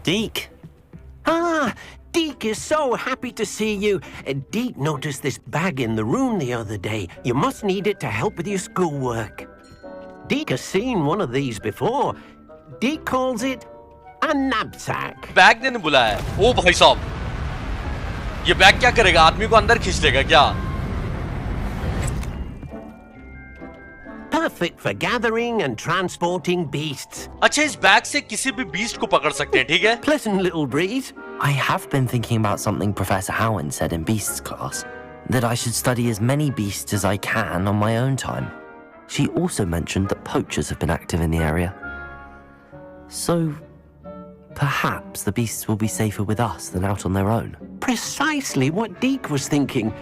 Deke. Ah, Deke is so happy to see you. Deke noticed this bag in the room the other day. You must need it to help with your schoolwork. Deke has seen one of these before. Deke calls it a knapsack. Bag ने बुलाया है। ओ भाई साहब, ये bag क्या करेगा? आदमी को अंदर खींच लेगा क्या? Perfect for gathering and transporting beasts. अच्छा, इस बैग से किसी भी बीस्ट को पकड़ सकते हैं, ठीक है? Pleasant little breeze. I have been thinking about something Professor Howen said in Beasts class, that I should study as many beasts as I can on my own time. She also mentioned that poachers have been active in the area. So, perhaps the beasts will be safer with us than out on their own. Precisely what Deke was thinking.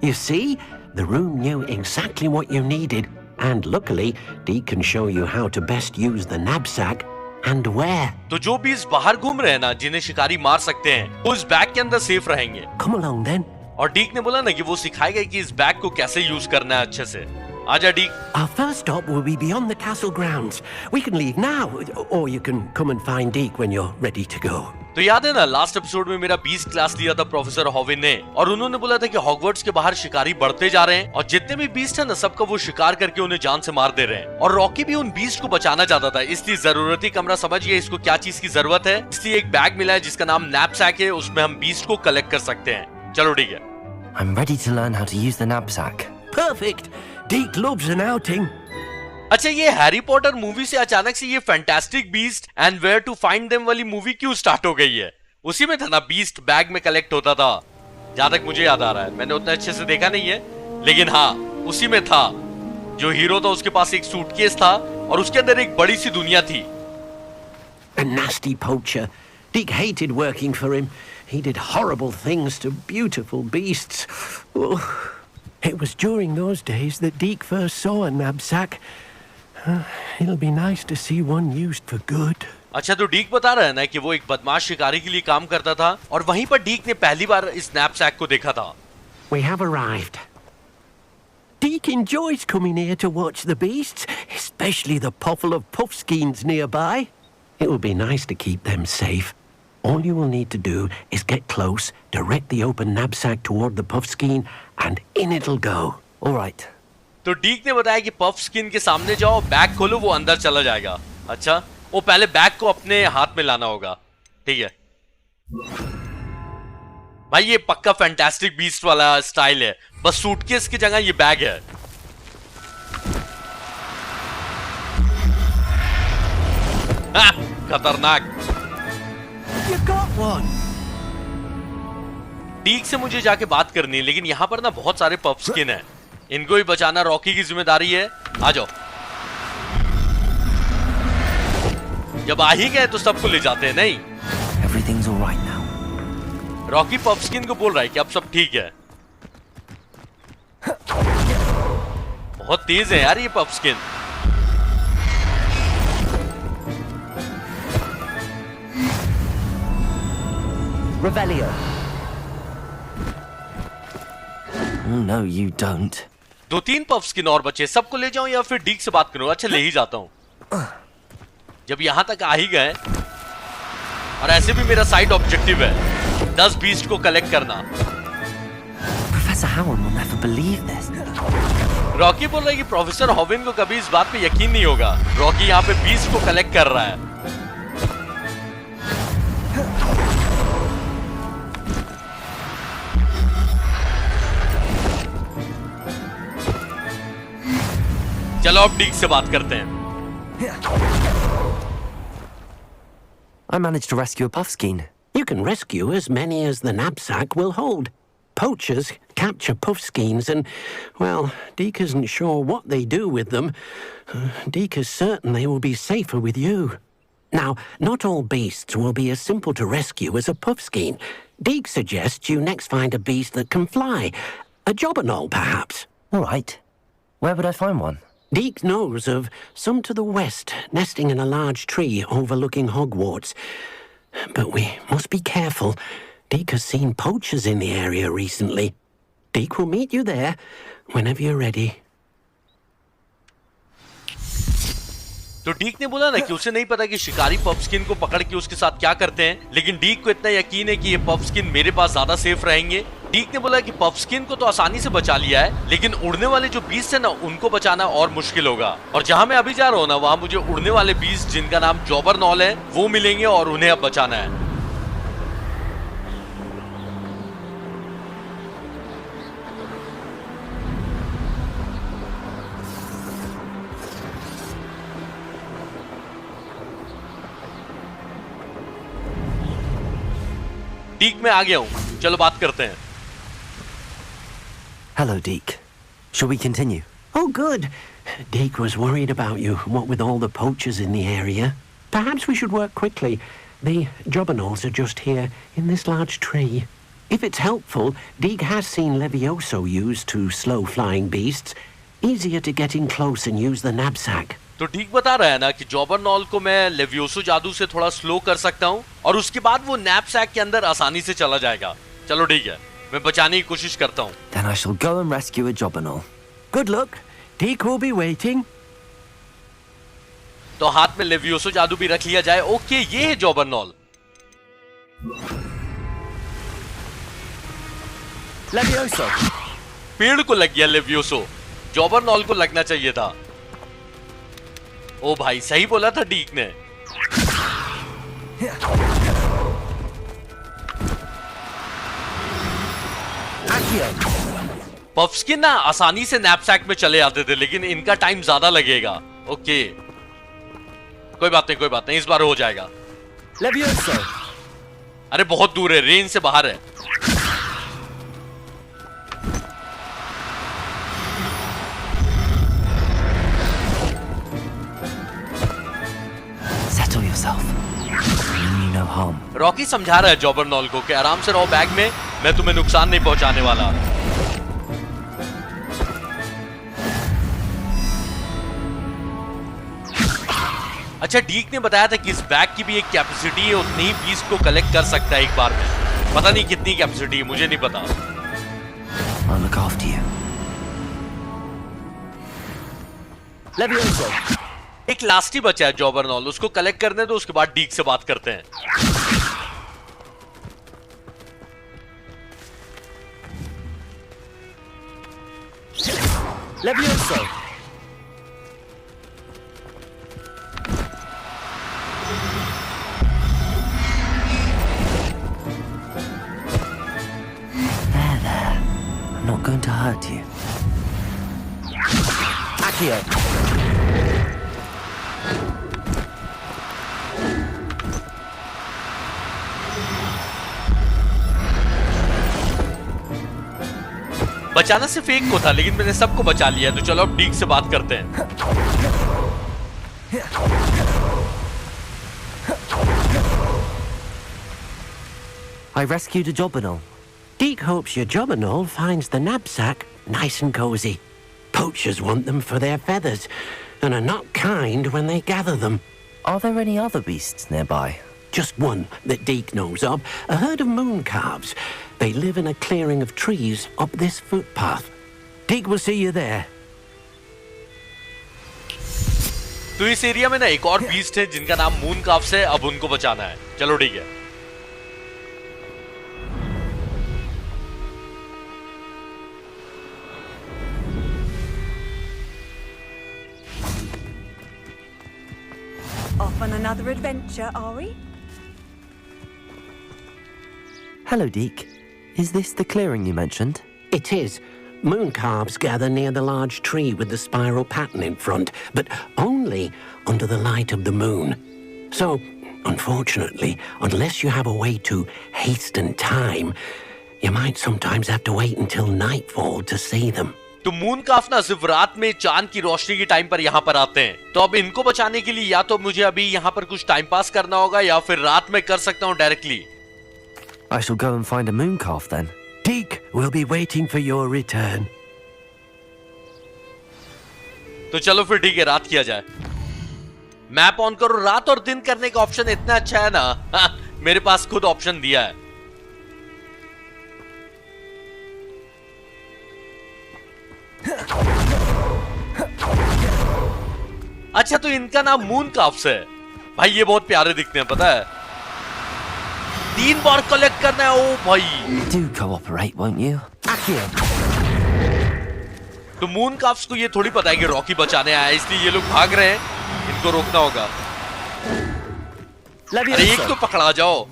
You see, the room knew exactly what you needed, and luckily, Deke can show you how to best use the knapsack and where. तो जो beast बाहर घूम रहे हैं ना, जिन्हें शिकारी मार सकते हैं, वो इस बैग के अंदर सेफ रहेंगे। Come along then. और डीक ने बोला ना कि वो सिखाएगा कि इस बैग को कैसे यूज करना है अच्छे से। आजा डीक। Our first stop will be beyond the castle grounds. We can leave now, or you can come and find Deke when you're ready to go. तो याद है ना, लास्ट एपिसोड में मेरा 20 क्लास लिया था प्रोफेसर हॉविन ने, और उन्होंने बोला था कि हॉगवर्ट्स के बाहर शिकारी बढ़ते जा रहे हैं और जितने भी बीस्ट है ना, सबका वो शिकार करके उन्हें जान से मार दे रहे हैं। और रॉकी भी उन बीस्ट को बचाना चाहता था, इसलिए जरूरती कमरा समझ गया इसको क्या चीज की जरूरत है। इसलिए एक बैग मिला है जिसका नाम नैपसैक है, उसमें हम बीस्ट को कलेक्ट कर सकते हैं। चलो ठीक है। I'm ready to learn how to use the knapsack. Perfect. Deke loves an outing. अच्छा, ये हैरी पॉटर मूवी से अचानक से ये fantastic beast and where to find them वाली मूवी क्यों स्टार्ट हो गई है? उसी में था ना, बीस्ट बैग में कलेक्ट होता था, जहां तक मुझे याद आ रहा है। मैंने उतना अच्छे से देखा नहीं है, लेकिन हाँ, उसी में था। जो हीरो था उसके पास एक सूटकेस था और उसके अंदर एक बड़ी सी दुनिया थी। A nasty poacher. Deke hated working for him. He did horrible things to beautiful beasts. Oh, it was during those days that Deke first saw a knapsack. It'll be nice to see one used for good. अच्छा, तो डीक बता रहा है ना कि वो एक बदमाश शिकारी के लिए काम करता था और वहीं पर डीक ने पहली बार इस नैपसैक को देखा था। We have arrived. Deke enjoys coming here to watch the beasts, especially the puffle of puffskeins nearby. It will be nice to keep them safe. All you will need to do is get close, direct the open knapsack toward the puffskein, and in it'll go. All right. तो डीक ने बताया कि पफस्किन के सामने जाओ, bag खोलो, वो अंदर चला जाएगा। अच्छा, वो पहले बैग को अपने हाथ में लाना होगा, ठीक है भाई। ये पक्का फैंटास्टिक बीस्ट वाला स्टाइल है, बस सूटकेस की जगह ये बैग है। खतरनाक। You got one. डीक से मुझे जाके बात करनी है, लेकिन यहां पर ना बहुत सारे पफस्किन है, इनको ही बचाना रॉकी की जिम्मेदारी है। आ जाओ। जब आ ही गए तो सबको ले जाते हैं, नहीं? Everything's all right now. Rocky Puffskin को बोल रहा है कि अब सब ठीक है। बहुत तेज है यार ये पफस्किन। Revelio. Oh, no, you don't. 2-3 पफस्किन और बचे, सबको ले जाऊं या फिर डीक से बात करूं? अच्छा, ले ही जाता हूं। जब यहां तक आ ही गए, और ऐसे भी मेरा साइड ऑब्जेक्टिव है 10 बीस्ट को कलेक्ट करना। Professor Howen will never believe this. Rocky बोल रहा है कि प्रोफेसर हॉविन को कभी इस बात पे यकीन नहीं होगा। रॉकी यहाँ पे बीस्ट को कलेक्ट कर रहा है। चलो अब डीक से बात करते हैं। I managed to rescue a puffskein. You can rescue as many as the knapsack will hold. Poachers capture puffskeins and, well, Deke isn't sure what they do with them. Deke is certain they will be safer with you. Now, not all beasts will be as simple to rescue as a puffskein. Deke suggests you next find a beast that can fly. A jobberknoll, perhaps. All right. Where would I find one? Deke knows of some to the west, nesting in a large tree overlooking Hogwarts. But we must be careful. Deke has seen poachers in the area recently. Deke will meet you there whenever you're ready. तो डीक ने बोला ना कि उसे नहीं पता कि शिकारी पफस्किन को पकड़ के उसके साथ क्या करते हैं, लेकिन डीक को इतना यकीन है कि ये पफस्किन मेरे पास ज्यादा सेफ रहेंगे। डीक ने बोला कि पफस्किन को तो आसानी से बचा लिया है, लेकिन उड़ने वाले जो बीस्ट है ना उनको बचाना और मुश्किल होगा। और जहां मैं अभी जा रहा हूँ ना वहां मुझे उड़ने वाले बीस्ट जिनका नाम जॉबरनॉल है वो मिलेंगे और उन्हें अब बचाना है। डीक मैं आ गया हूं, चलो बात करते हैं। Hello, Deke. Shall we continue? Oh, good. Deke was worried about you, what with all the poachers in the area. Perhaps we should work quickly. The jobberknolls are just here, in this large tree. If it's helpful, Deke has seen Levioso used to slow flying beasts. Easier to get in close and use the knapsack. तो डीक बता रहा है ना कि जॉबरनॉल को मैं लेवियोसो जादू से थोड़ा स्लो कर सकता हूँ और उसके बाद वो नैपसैक के अंदर आसानी से चला जाएगा। चलो ठीक है, मैं बचाने की कोशिश करता हूँ। Then I shall go and rescue a jobberknoll. Good luck. Deke will be waiting. तो हाथ में लेवियोसो जादू भी रख लिया जाए। ओके, ये है जॉबरनॉल। Levioso! पेड़ को लग गया लेवियोसो, जॉबरनॉल को लगना चाहिए था। ओ भाई, सही बोला था डीक ने। पफस्किन ना आसानी से नैपसैक में चले आते थे, लेकिन इनका टाइम ज्यादा लगेगा। ओके, कोई बात नहीं, कोई बात नहीं, इस बार हो जाएगा। Levioso! अरे बहुत दूर है, रेंज से बाहर है। Settle yourself. Mean you no harm. Rocky समझा रहा है जॉबरनॉल को कि आराम से रहो बैग में, मैं तुम्हें नुकसान नहीं पहुंचाने वाला। अच्छा, डीक ने बताया था कि इस बैग की भी एक कैपेसिटी है, उतनी ही बीस्ट को कलेक्ट कर सकता है एक बार में। पता नहीं कितनी कैपेसिटी है, मुझे नहीं पता। I'll look after you. Levioso! एक लास्ट ही बचा है जॉबरनॉल, उसको कलेक्ट करने दो, उसके बाद डीक से बात करते हैं। Levioso! There. I'm not going to hurt you. Accio! बचाना सिर्फ एक को था, लेकिन मैंने सबको बचा लिया। तो चलो अब डीक से बात करते हैं। I rescued a jobberknoll. Deke hopes your jobberknoll finds the knapsack nice and cozy. Poachers want them for their feathers and are not kind when they gather them. Are there any other beasts nearby? Just one that Deke knows of, a herd of moon calves. They live in a clearing of trees up this footpath. Deke will see you there. तो इस area में ना एक और beast है जिनका नाम moon carbs है, अब उनको बचाना है। चलो ठीक है। Off on another adventure, are we? Hello, Deke. Is this the clearing you mentioned? It is. Moon calves gather near the large tree with the spiral pattern in front, but only under the light of the moon. So, unfortunately, unless you have a way to hasten time, you might sometimes have to wait until nightfall to see them. तो moon काफ ना सिर्फ रात में चांद की रोशनी के time पर यहाँ पर आते हैं। तो अब इनको बचाने के लिए या तो मुझे अभी यहाँ पर कुछ टाइम पास करना होगा या फिर रात में कर सकता हूँ directly. I shall go and find a moon calf then. Deke will be waiting for your return. तो चलो फिर ठीक है, रात किया जाए। मैप ऑन करो, रात और दिन करने का ऑप्शन इतना अच्छा है ना, मेरे पास खुद ऑप्शन दिया है। अच्छा तो इनका नाम मून काफ्स है। भाई ये बहुत प्यारे दिखते हैं, पता है। 3 बार कलेक्ट करना है। ओ भाई Do cooperate, won't you? Accio. तो मून काफ्स को ये थोड़ी पता है कि रॉकी बचाने आया है, इसलिए ये लोग भाग रहे हैं। इनको रोकना होगा। अरे एक तो पकड़ा जाओ।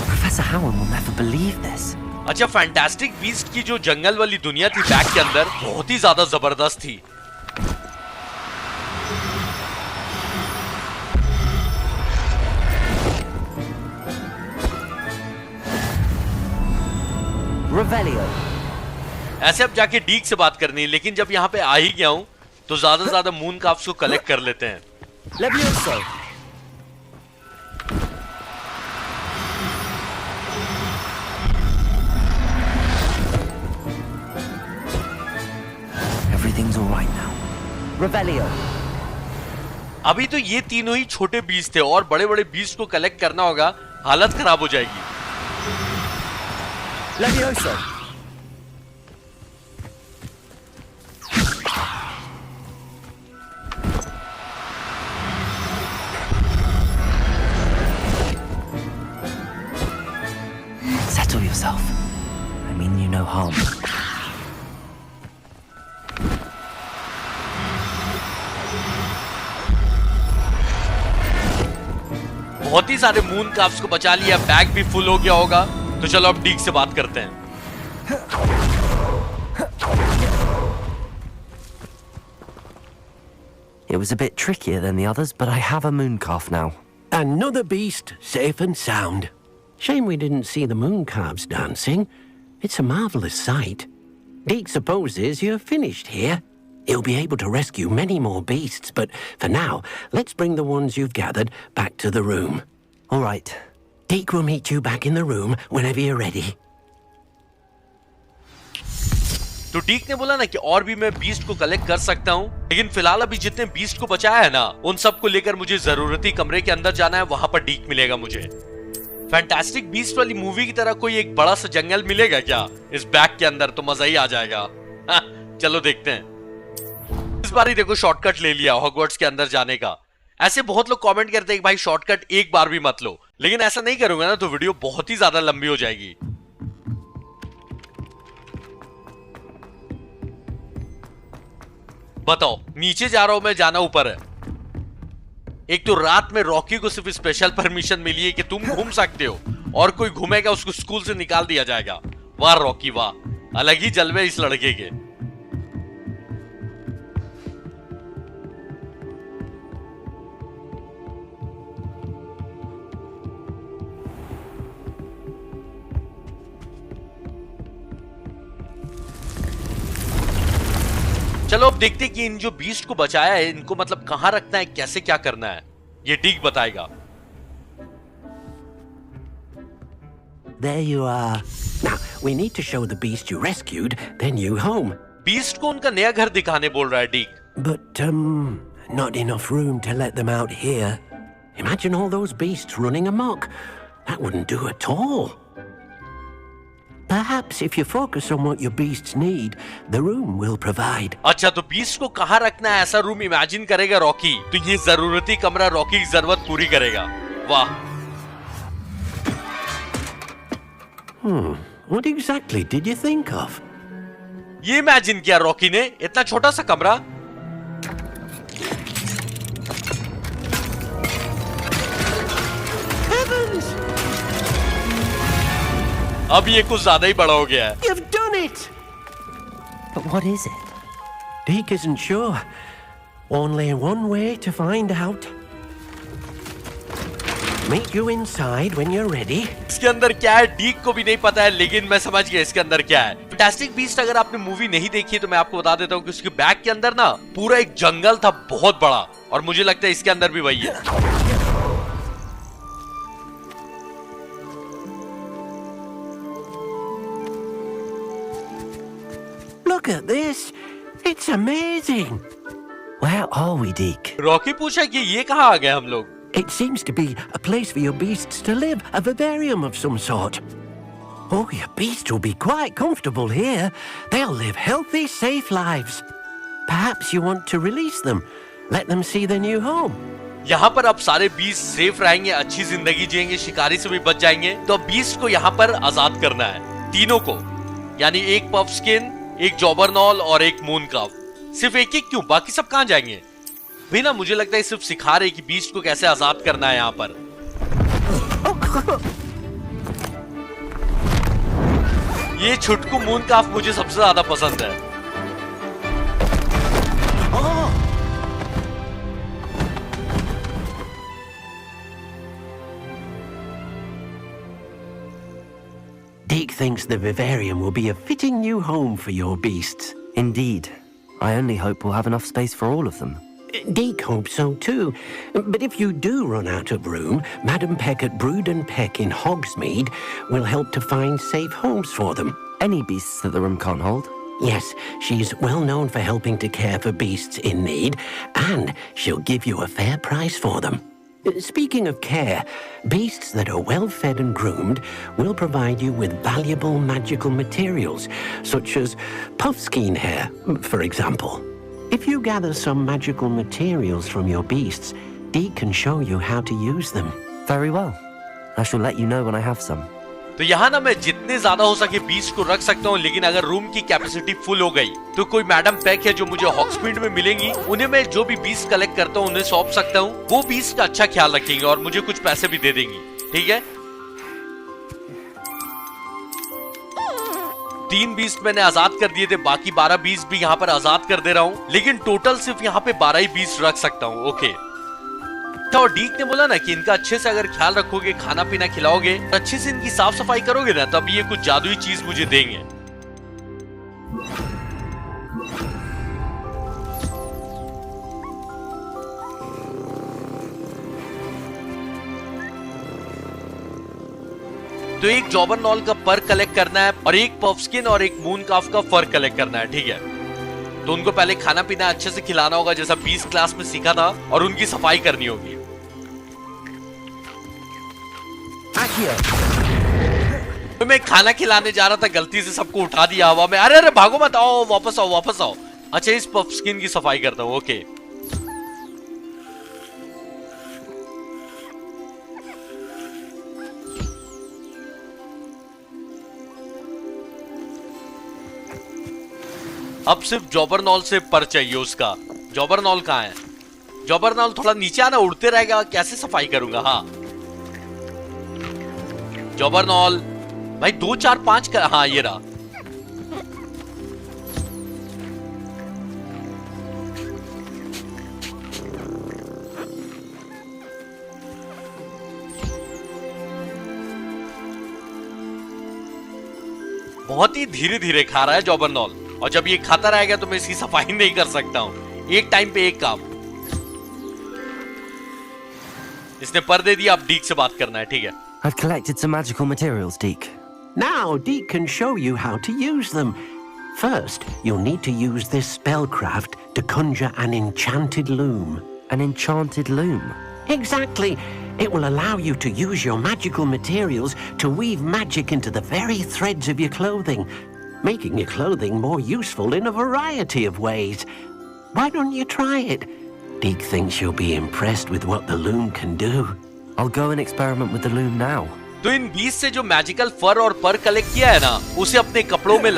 Professor Howard will never believe this. अच्छा, फैंटास्टिक बीस्ट की जो जंगल वाली दुनिया थी बैग के अंदर, बहुत ही ज्यादा जबरदस्त थी। Revelio. ऐसे अब जाके डीक से बात करनी है, लेकिन जब यहाँ पे आ ही गया हूं तो ज्यादा से ज्यादा मून काफ्स को कलेक्ट कर लेते हैं। Levioso. Everything's all right now. Revelio. अभी तो ये तीनों ही छोटे बीज थे और बड़े बड़े बीज को कलेक्ट करना होगा, हालत खराब हो जाएगी। Levioso. Settle yourself. I mean you no harm. बहुत ही सारे मून काफ्स को बचा लिया, बैग भी फुल हो गया होगा। तो चलो अब डीक से बात करते हैं। It was a bit trickier than the others, but I have a moon calf now. Another beast, safe and sound. Shame we didn't see the moon calves dancing. It's a marvelous sight. Deke supposes you're finished here. He'll be able to rescue many more beasts, but for now, let's bring the ones you've gathered back to the room. All right. Deke will meet you back in the room whenever you're ready. तो डीक ने बोला ना कि और भी मैं beast को collect कर सकता हूँ, लेकिन फिलहाल अभी जितने बीस्ट को बचाया है ना, उन सबको लेकर मुझे जरूरती कमरे के अंदर जाना है, वहां पर डीक मिलेगा मुझे। फैंटास्टिक बीस्ट वाली मूवी की तरह कोई एक बड़ा सा जंगल मिलेगा क्या इस बैग के अंदर? तो मजा ही आ जाएगा। चलो देखते हैं। इस बार ही देखो शॉर्टकट ले लिया हॉगवर्ट्स के अंदर जाने का। ऐसे बहुत लोग कमेंट करते हैं कि भाई शॉर्टकट एक बार भी मत लो, लेकिन ऐसा नहीं करूंगा ना तो वीडियो बहुत ही ज्यादा लंबी हो जाएगी। बताओ, नीचे जा रहा हूं मैं, जाना ऊपर है। एक तो रात में रॉकी को सिर्फ स्पेशल परमिशन मिली है कि तुम घूम सकते हो, और कोई घूमेगा उसको स्कूल से निकाल दिया जाएगा। वाह रॉकी वाह, अलग ही जलवे इस लड़के के। चलो अब देखते कि इन जो बीस्ट को बचाया है इनको मतलब कहां रखना है, कैसे क्या करना है, ये डीक बताएगा। There you are. Now, we need to show the beast you rescued their new home. Beast को उनका नया घर दिखाने बोल रहा है डीक। But, not enough room to let them out here. Imagine all those beasts running amok. That wouldn't do at all. Perhaps if you focus on what your beasts need, the room will provide. अच्छा तो beast को कहां रखना है ऐसा room imagine करेगा Rocky, तो ये जरूरती कमरा रॉकी की जरूरत पूरी करेगा। वाह। What exactly did you think of? ये इमेजिन किया रॉकी ने, इतना छोटा सा कमरा। Heavens! अब ये कुछ ज्यादा ही बड़ा हो गया है। You've done it! But what is it? Deke isn't sure. Only one way to find out. Meet you inside when you're ready. इसके अंदर क्या है डीक को भी नहीं पता है, लेकिन मैं समझ गया इसके अंदर क्या है। फैंटास्टिक बीस्ट अगर आपने मूवी नहीं देखी तो मैं आपको बता देता हूँ कि उसके बैग के अंदर ना पूरा एक जंगल था बहुत बड़ा, और मुझे लगता है इसके अंदर भी वही है। Look at this. It's amazing. Where are we, Deke? Rocky पूछा कि ये कहाँ आ गए हम लोग? It seems to be a place for your beasts to live, a vivarium of some sort. Oh, your beasts will be quite comfortable here. They'll live healthy, safe lives. Perhaps you want to release them, let them see their new home. यहाँ पर अब सारे beast safe रहेंगे, अच्छी जिंदगी जिएंगे, शिकारी से भी बच जाएंगे। तो अब बीस्ट को यहाँ पर आजाद करना है, तीनों को, यानी एक पफस्किन, एक जॉबरनॉल और एक मूनकाफ। सिर्फ एक क्यों, बाकी सब कहाँ जाएंगे? भाई ना, मुझे लगता है सिर्फ सिखा रहे कि बीस्ट को कैसे आजाद करना है यहाँ पर। ये छुटकू मूनकाफ मुझे सबसे ज्यादा पसंद है। Deke thinks the vivarium will be a fitting new home for your beasts. Indeed. I only hope we'll have enough space for all of them. Deke hopes so too. But if you do run out of room, Madam Peck at Brood and Peck in Hogsmeade will help to find safe homes for them. Any beasts that the room can't hold? Yes, she's well known for helping to care for beasts in need, and she'll give you a fair price for them. Speaking of care, beasts that are well fed and groomed will provide you with valuable magical materials, such as puffskein hair, for example. If you gather some magical materials from your beasts, Deke can show you how to use them. Very well. I shall let you know when I have some. तो यहाँ ना मैं जितने ज्यादा हो सके beast को रख सकता हूँ, लेकिन अगर रूम की कैपेसिटी फुल हो गई तो कोई मैडम पैक है जो मुझे हॉगस्मीड में मिलेंगी, उन्हें मैं जो भी बीस्ट कलेक्ट करता हूँ उन्हें सौंप सकता हूँ। वो बीस्ट का अच्छा ख्याल रखेंगे और मुझे कुछ पैसे भी दे देंगी, ठीक है। 3 बीस्ट मैंने आजाद कर दिए थे, बाकी 12 बीस्ट भी यहाँ पर आजाद कर दे रहा हूँ, लेकिन टोटल सिर्फ यहाँ पे 12 ही बीस्ट रख सकता हूँ। ओके, और डीक ने बोला ना कि इनका अच्छे से अगर ख्याल रखोगे, खाना पीना खिलाओगे, अच्छे से इनकी साफ सफाई करोगे ना, तब ये कुछ जादुई चीज मुझे देंगे। तो एक जॉबरनॉल का पर कलेक्ट करना है और एक पफस्किन और एक मूनकाफ का फर कलेक्ट करना है, ठीक है। तो उनको पहले खाना पीना अच्छे से खिलाना होगा जैसा 20 क्लास में सीखा था, और उनकी सफाई करनी होगी। तो मैं खाना खिलाने जा रहा था, गलती से सबको उठा दिया हवा में। अरे अरे भागो मत, आओ वापस आओ वापस आओ। अच्छा, इस पफस्किन की सफाई करता हूँ। ओके, अब सिर्फ जॉबरनॉल से पर चाहिए उसका। जॉबरनॉल कहाँ है? जॉबरनॉल थोड़ा नीचे आना, उड़ते रहेगा, कैसे सफाई करूंगा। हाँ जॉबरनॉल भाई, 2 4 5 का, हाँ ये रहा। बहुत ही धीरे धीरे खा रहा है जॉबरनॉल, और जब ये खाता रहेगा तो मैं इसकी सफाई नहीं कर सकता हूं। एक टाइम पे एक काम। इसने पर दे दिया, अब डीक से बात करना है, ठीक है। I've collected some magical materials, Deke. Now Deke can show you how to use them. First, you'll need to use this spellcraft to conjure an enchanted loom. An enchanted loom? Exactly. It will allow you to use your magical materials to weave magic into the very threads of your clothing, making your clothing more useful in a variety of ways. Why don't you try it? Deke thinks you'll be impressed with what the loom can do. I'll go and experiment with the loom now. तो इन बीज से जो magical फर और पर collect किया है ना, उसे अपने कपड़ों में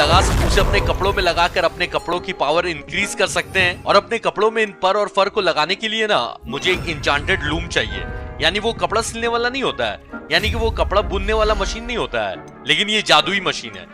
लगाकर अपने कपड़ों की पावर इंक्रीज कर सकते हैं। और अपने कपड़ों में इन पर और फर को लगाने के लिए ना मुझे एक इंचांटेड लूम चाहिए। यानी वो कपड़ा सिलने वाला नहीं होता है, यानी कि वो कपड़ा बुनने वाला मशीन नहीं होता है, लेकिन ये जादुई मशीन है।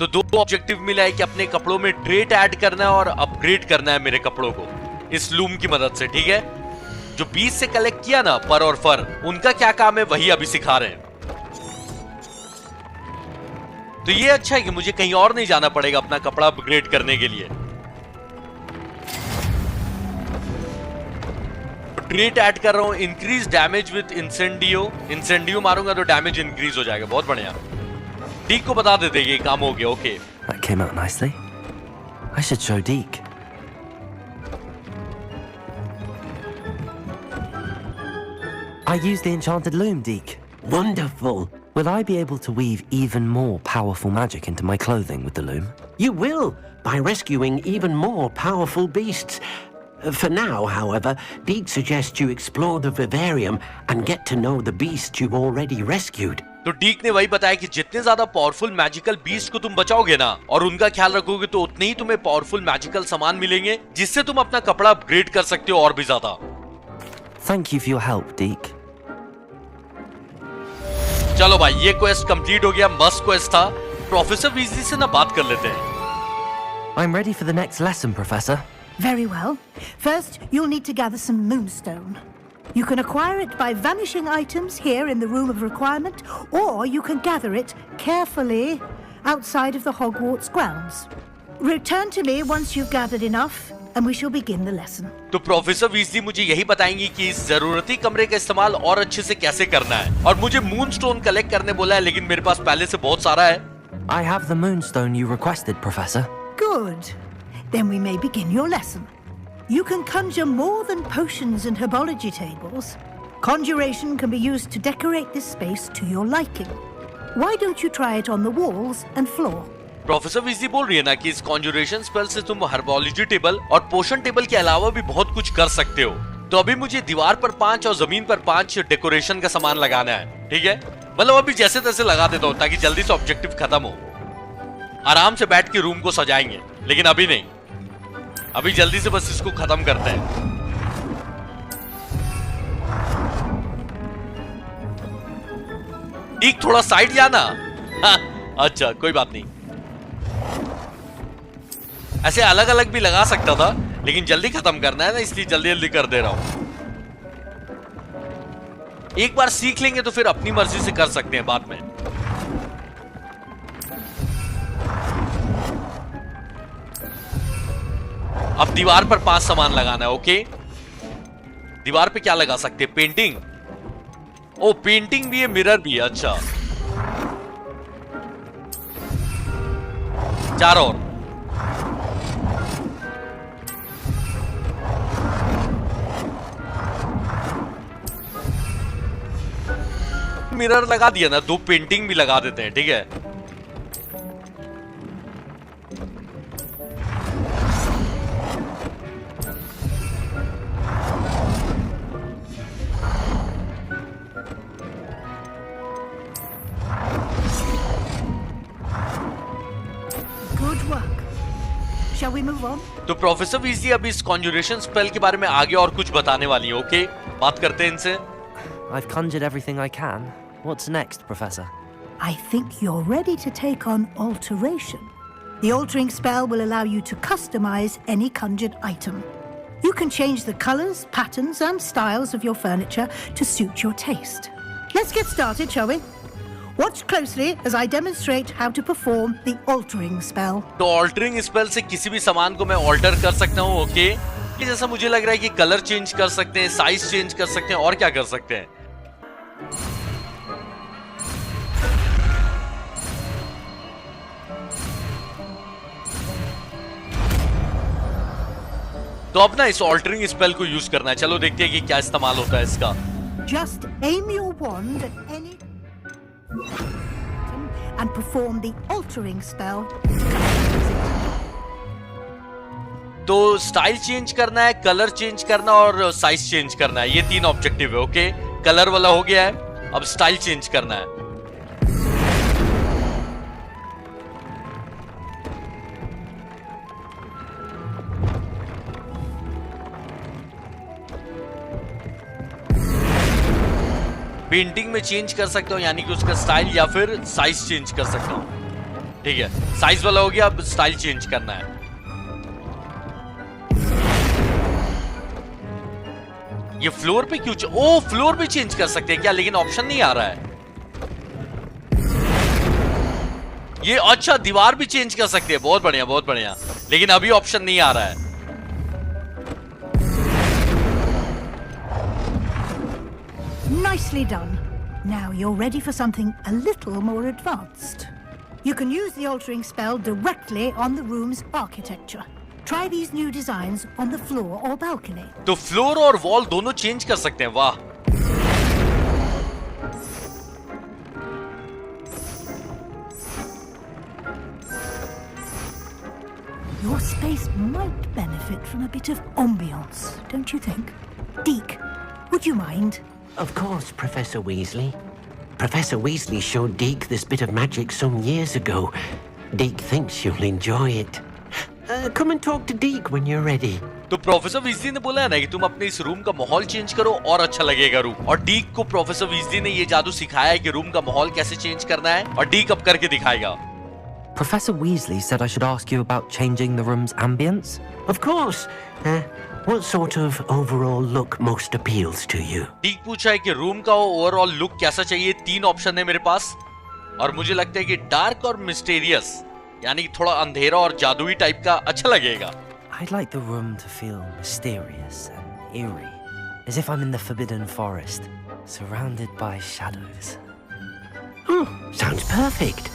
तो 2 ऑब्जेक्टिव मिला है कि अपने कपड़ों में ट्रेट ऐड करना है और अपग्रेड करना है मेरे कपड़ों को इस लूम की मदद से, ठीक है। जो बीज से कलेक्ट किया ना पर और फर, उनका क्या काम है वही अभी सिखा रहे हैं। तो ये अच्छा है कि मुझे कहीं और नहीं जाना पड़ेगा अपना कपड़ा अपग्रेड करने के लिए। ट्रेट ऐड कर रहा हूँ, इंक्रीज डैमेज विद इंसेंडियो। इंसेंडियो मारूंगा तो डैमेज इंक्रीज हो जाएगा, बहुत बढ़िया। डीक को बता देते ये काम हो गया। Okay, That came out nicely. I should show Deke. I used the enchanted loom, Deke. Wonderful. Will I be able to weave even more powerful magic into my clothing with the loom? You will, by rescuing even more powerful beasts. For now, however, Deke suggests you explore the vivarium and get to know the beasts you've already rescued. तो डीक ने वही बताया कि जितने ज्यादा powerful magical beast को तुम बचाओगे ना और उनका ख्याल रखोगे तो उतने ही तुम्हें पावरफुल मैजिकल सामान मिलेंगे जिससे तुम अपना कपड़ा अपग्रेड कर सकते हो और भी ज्यादा। Thank you for your help, Deke. चलो भाई, ये क्वेस्ट कंप्लीट हो गया, मस्त क्वेस्ट था। प्रोफेसर वीजली से ना बात कर लेते हैं। I'm ready for the next lesson, Professor. Very well. First, you'll need to gather some moonstone. You can acquire it by vanishing items here in the Room of Requirement, or you can gather it carefully outside of the Hogwarts grounds. Return to me once you've gathered enough, and we shall begin the lesson. तो professor Weasley मुझे यही बताएंगी कि इस जरूरती कमरे का इस्तेमाल और अच्छे से कैसे करना है, और मुझे मूनस्टोन कलेक्ट करने बोला है, लेकिन मेरे पास पहले से बहुत सारा है। I have the moonstone you requested, Professor. Good. Then we may begin your lesson. You can conjure more than potions and herbology tables. Conjuration can be used to decorate this space to your liking. Why don't you try it on the walls and floor? Professor Weasley बोल रही है ना कि इस कॉन्जुरेशन spell से तुम herbology table और पोशन table के अलावा भी बहुत कुछ कर सकते हो। तो अभी मुझे दीवार पर 5 और जमीन पर 5 डेकोरेशन का सामान लगाना है, ठीक है? मतलब अभी जैसे तैसे लगा देता हूँ ताकि जल्दी से ऑब्जेक्टिव खत्म हो। आराम से बैठ के रूम को सजाएंगे, लेकिन अभी नहीं, अभी जल्दी से बस इसको खत्म करते हैं। ठीक, थोड़ा साइड जाना। हाँ, अच्छा कोई बात नहीं, ऐसे अलग अलग भी लगा सकता था, लेकिन जल्दी खत्म करना है ना, इसलिए जल्दी जल्दी कर दे रहा हूं। एक बार सीख लेंगे तो फिर अपनी मर्जी से कर सकते हैं बाद में। अब दीवार पर 5 सामान लगाना है। ओके, दीवार पे क्या लगा सकते हैं? पेंटिंग। ओ, पेंटिंग भी है, मिरर भी है। अच्छा, 4 और। मिरर लगा दिया ना, 2 पेंटिंग भी लगा देते हैं, ठीक है? Good work. Shall we move on? तो प्रोफेसर वीजली अभी इस कॉन्जुरेशन स्पेल के बारे में आगे और कुछ बताने वाली है। ओके, बात करते हैं इनसे। I've conjured everything I can. What's next, Professor? I think you're ready to take on alteration. The altering spell will allow you to customize any conjured item. You can change the colors, patterns, and styles of your furniture to suit your taste. Let's get started, shall we? Watch closely as I demonstrate how to perform the altering spell. तो altering spell से किसी भी सामान को मैं alter कर सकता हूँ। ओके, जैसा मुझे लग रहा है कि कलर चेंज कर सकते हैं, साइज चेंज कर सकते हैं, और क्या कर सकते हैं? तो अब ना इस ऑल्टरिंग स्पेल को यूज करना है। चलो देखते हैं कि क्या इस्तेमाल होता है इसका। Just aim your wand at any and perform the altering spell. तो स्टाइल चेंज करना है, कलर चेंज करना और साइज चेंज करना है, ये 3 ऑब्जेक्टिव है। ओके, कलर वाला हो गया है, अब स्टाइल चेंज करना है। पेंटिंग में चेंज कर सकता हूं, यानी कि उसका स्टाइल, या फिर साइज चेंज कर सकता हूं। ठीक है, साइज वाला हो गया, अब स्टाइल चेंज करना है। ये फ्लोर पे क्यों? ओ, फ्लोर भी चेंज कर सकते हैं क्या? लेकिन ऑप्शन नहीं आ रहा है ये। अच्छा, दीवार भी चेंज कर सकते हैं, बहुत बढ़िया बहुत बढ़िया, लेकिन अभी ऑप्शन नहीं आ रहा है। Nicely done. Now you're ready for something a little more advanced. You can use the altering spell directly on the room's architecture. Try these new designs on the floor or balcony. तो floor और wall दोनों change कर सकते हैं, वाह। Your space might benefit from a bit of ambience, don't you think? Deke, would you mind? Of course, Professor Weasley. Professor Weasley showed Deke this bit of magic some years ago. Deke thinks you'll enjoy it. Come and talk to Deke when you're ready. तो professor Weasley ने बोला है ना कि तुम अपने इस room का माहौल चेंज करो और अच्छा लगेगा रूम। और डीक को प्रोफेसर वीजली ने ये जादू सिखाया है कि रूम का माहौल कैसे चेंज करना है, और डीक अब करके दिखाएगा। Professor Weasley said I should ask you about changing the room's ambience. Of course. What sort of overall look most appeals to you? डीक पूछा है कि रूम का ओवरऑल लुक कैसा चाहिए। 3 ऑप्शन है मेरे पास, और मुझे लगता है कि डार्क और मिस्टीरियस, यानी थोड़ा अंधेरा और जादुई टाइप का अच्छा लगेगा। I'd like the room to feel mysterious and eerie, as if I'm in the Forbidden Forest, surrounded by shadows. Oh, sounds perfect.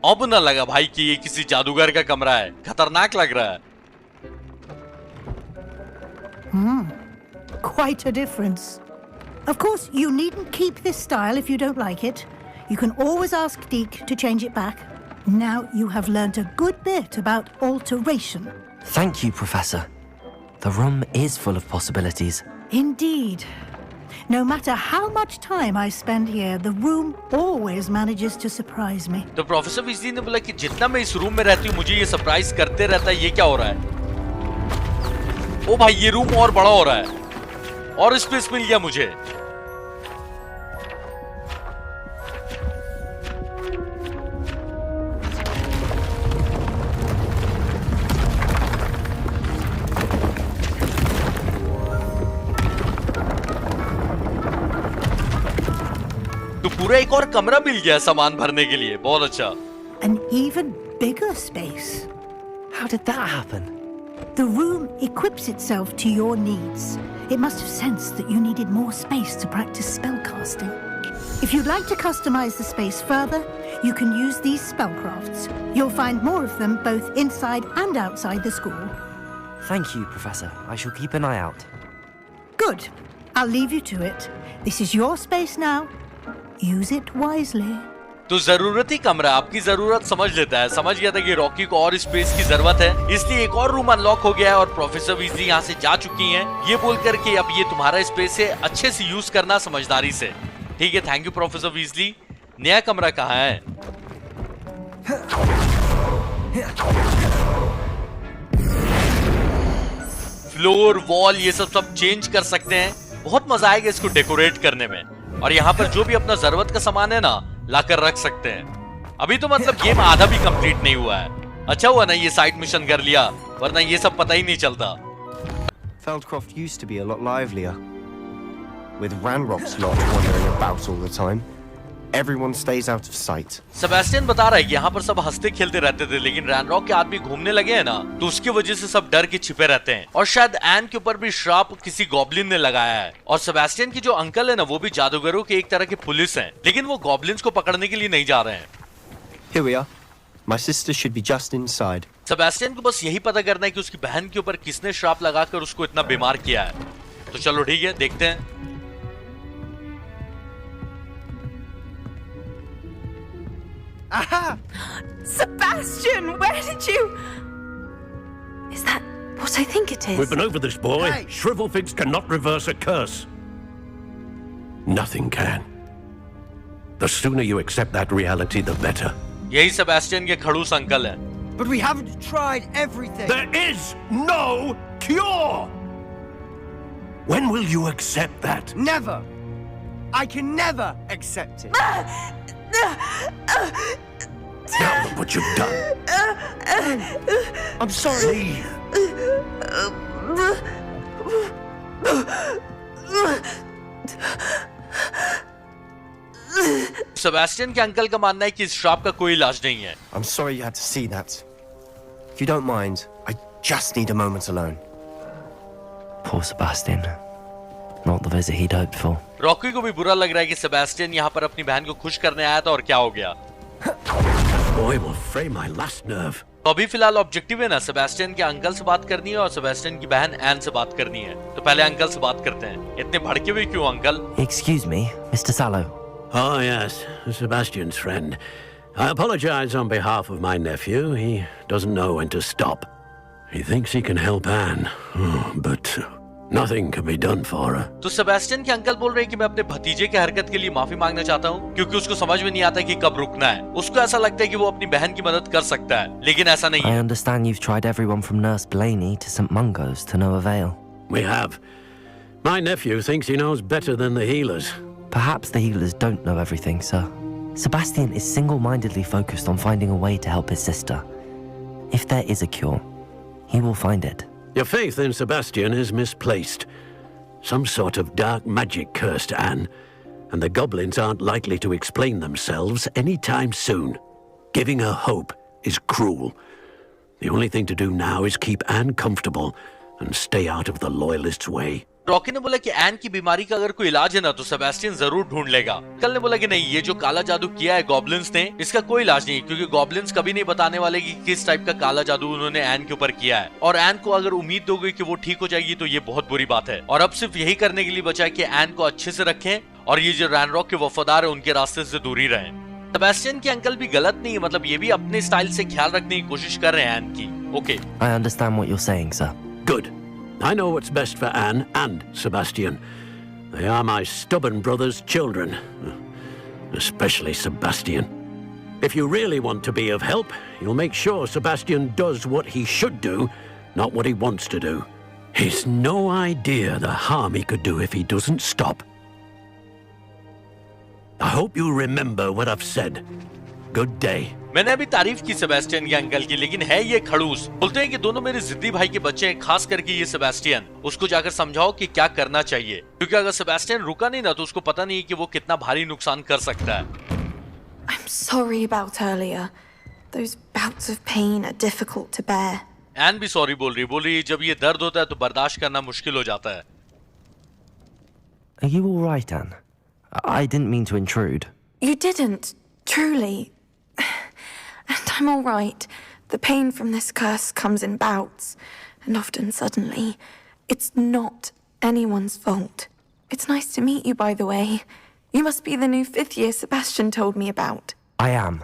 अब ना लगा भाई कि ये किसी जादूगर का कमरा है, खतरनाक लग रहा है। Quite a difference. Of course, you needn't keep this style if you don't like it. You can always ask Deke to change it back. Now you have learnt a good bit about alteration. Thank you, Professor. The room is full of possibilities. Indeed. No matter how much time I spend here, the room always manages to surprise me. तो professor Weasley ने बोला कि जितना मैं इस room में रहती हूँ मुझे ये सरप्राइज करते रहता है। ये क्या हो रहा है? ओ भाई, ये रूम और बड़ा हो रहा है और स्पेस मिल गया मुझे। तो पूरा एक और कमरा मिल गया सामान भरने के लिए, बहुत अच्छा। An even bigger space. How did that happen? The room equips itself to your needs. It must have sensed that you needed more space to practice spellcasting. If you'd like to customize the space further, you can use these spellcrafts. You'll find more of them both inside and outside the school. Thank you, Professor. I shall keep an eye out. Good. I'll leave you to it. This is your space now. Use it wisely. तो जरूरती कमरा आपकी जरूरत समझ लेता है। समझ गया था कि रॉकी को और स्पेस की जरूरत है, इसलिए एक और रूम अनलॉक हो गया है और प्रोफेसर वीजली यहाँ से जा चुकी हैं, ये बोलकर के अब ये तुम्हारा स्पेस है, अच्छे से यूज करना समझदारी से। ठीक है, थैंक यू प्रोफेसर वीजली। नया कमरा कहाँ है? फ्लोर, वॉल, ये सब चेंज कर सकते हैं। बहुत मजा आएगा इसको डेकोरेट करने में। और यहाँ पर जो भी अपना जरूरत का सामान है ना, लाकर रख सकते हैं। अभी तो मतलब गेम आधा भी कंप्लीट नहीं हुआ है। अच्छा हुआ ना ये साइड मिशन कर लिया, वरना ये सब पता ही नहीं चलता। Feldcroft used to be a lot livelier, with Ranrock's lot wandering about all the time. Everyone stays out of sight. Sebastian बता रहा है कि यहाँ पर सब हंसते खेलते रहते थे, लेकिन रैनरॉक के आदमी घूमने लगे हैं ना, तो उसकी वजह से सब डर के छिपे रहते हैं। और शायद एन के ऊपर भी श्राप किसी गॉब्लिन ने लगाया है। और सेबेस्टियन की जो अंकल है ना, वो भी जादूगरों के एक तरह के पुलिस हैं, लेकिन वो गॉब्लिन्स को पकड़ने के लिए नहीं जा रहे हैं। Here we are. My sister should be just inside. Sebastian को बस यही पता करना है कि उसकी बहन के ऊपर किसने श्राप लगाकर उसको इतना बीमार किया है। तो चलो ठीक है, देखते हैं। Aha! Sebastian, where did you... Is that what I think it is? We've been over this, boy. Hey! Shrivelfigs cannot reverse a curse. Nothing can. The sooner you accept that reality, the better. यही Sebastian के खड़ूस uncle हैं। But we haven't tried everything. There is no cure! When will you accept that? Never. I can never accept it. Now look what you've done. I'm sorry. Sebastian के uncle का मानना है कि इस श्राप का कोई इलाज नहीं है। I'm sorry you had to see that. If you don't mind, I just need a moment alone. Poor Sebastian. Not the visit he'd hoped for. Rocky को भी बुरा लग रहा है कि सेबेस्टियन यहाँ पर अपनी बहन को खुश करने आया था और क्या हो गया। Boy will fray my last nerve. तो अभी फिलहाल ऑब्जेक्टिव है ना सेबेस्टियन के अंकल से बात करनी है और सेबेस्टियन की बहन एन से बात करनी है। तो पहले अंकल से बात करते हैं। इतने भड़के हुए क्यों uncle? Excuse me, Mr. Sallow. Oh, yes, Sebastian's friend. I apologize on behalf of my nephew. He doesn't know when to stop. He thinks he can help Anne, but nothing can be done for her. तो Sebastian के uncle बोल रहे हैं कि मैं अपने भतीजे की हरकत के लिए माफी मांगना चाहता हूँ क्योंकि उसको समझ में नहीं आता कि कब रुकना है। उसको ऐसा लगता है कि वो अपनी बहन की मदद कर सकता है, लेकिन ऐसा नहीं I है। understand you've tried everyone from Nurse Blaney to St. Mungo's to no avail. We have. My nephew thinks he knows better than the healers. Perhaps the healers don't know everything, sir. Sebastian is single-mindedly focused on finding a way to help his sister. If there is a cure, he will find it. Your faith in Sebastian is misplaced. Some sort of dark magic cursed Anne, and the goblins aren't likely to explain themselves anytime soon. Giving her hope is cruel. The only thing to do now is keep Anne comfortable and stay out of the loyalists' way. Rocky ने बोला कि N की बीमारी का अगर कोई इलाज है ना तो सेबेस्टियन जरूर ढूंढ लेगा। कल ने बोला कि नहीं, ये जो काला जादू किया है गॉब्लिन्स ने, इसका कोई इलाज नहीं, क्योंकि गॉब्लिन्स कभी नहीं बताने वाले कि किस टाइप का काला जादू उन्होंने एन के ऊपर किया है। और एन को अगर उम्मीद दोगे कि वो ठीक हो जाएगी तो ये बहुत बुरी बात है। और अब सिर्फ यही करने के लिए बचा है कि एन को अच्छे से रखें और ये जो रैनरॉक के वफादार है उनके रास्ते से दूरी रहें। सेबेस्टियन के अंकल भी गलत नहीं है, मतलब ये भी अपने स्टाइल से ख्याल रखने की कोशिश कर रहे हैं एन की। Okay, I understand what you're saying, sir. Good. I know what's best for Anne and Sebastian. They are my stubborn brother's children. Especially Sebastian. If you really want to be of help, you'll make sure Sebastian does what he should do, not what he wants to do. He's no idea the harm he could do if he doesn't stop. I hope you remember what I've said. Good day. मैंने अभी तारीफ की Sebastian के uncle की, लेकिन है ये खड़ूस। बोलते हैं कि दोनों मेरे जिद्दी भाई के बच्चे हैं, खास करके ये सेबेस्टियन। उसको जाकर समझाओ कि क्या करना चाहिए, क्योंकि अगर सेबेस्टियन रुका नहीं ना तो उसको पता नहीं कि वो कितना भारी नुकसान कर सकता है। I'm sorry about earlier. Those bouts of pain are difficult to bear. एन भी सॉरी बोल रही जब ये दर्द होता है तो बर्दाश्त करना मुश्किल हो जाता है। Are you all right, Anne? I didn't mean to intrude. You didn't, truly. And I'm all right. The pain from this curse comes in bouts, and often suddenly. It's not anyone's fault. It's nice to meet you, by the way. You must be the new 5th year Sebastian told me about. I am.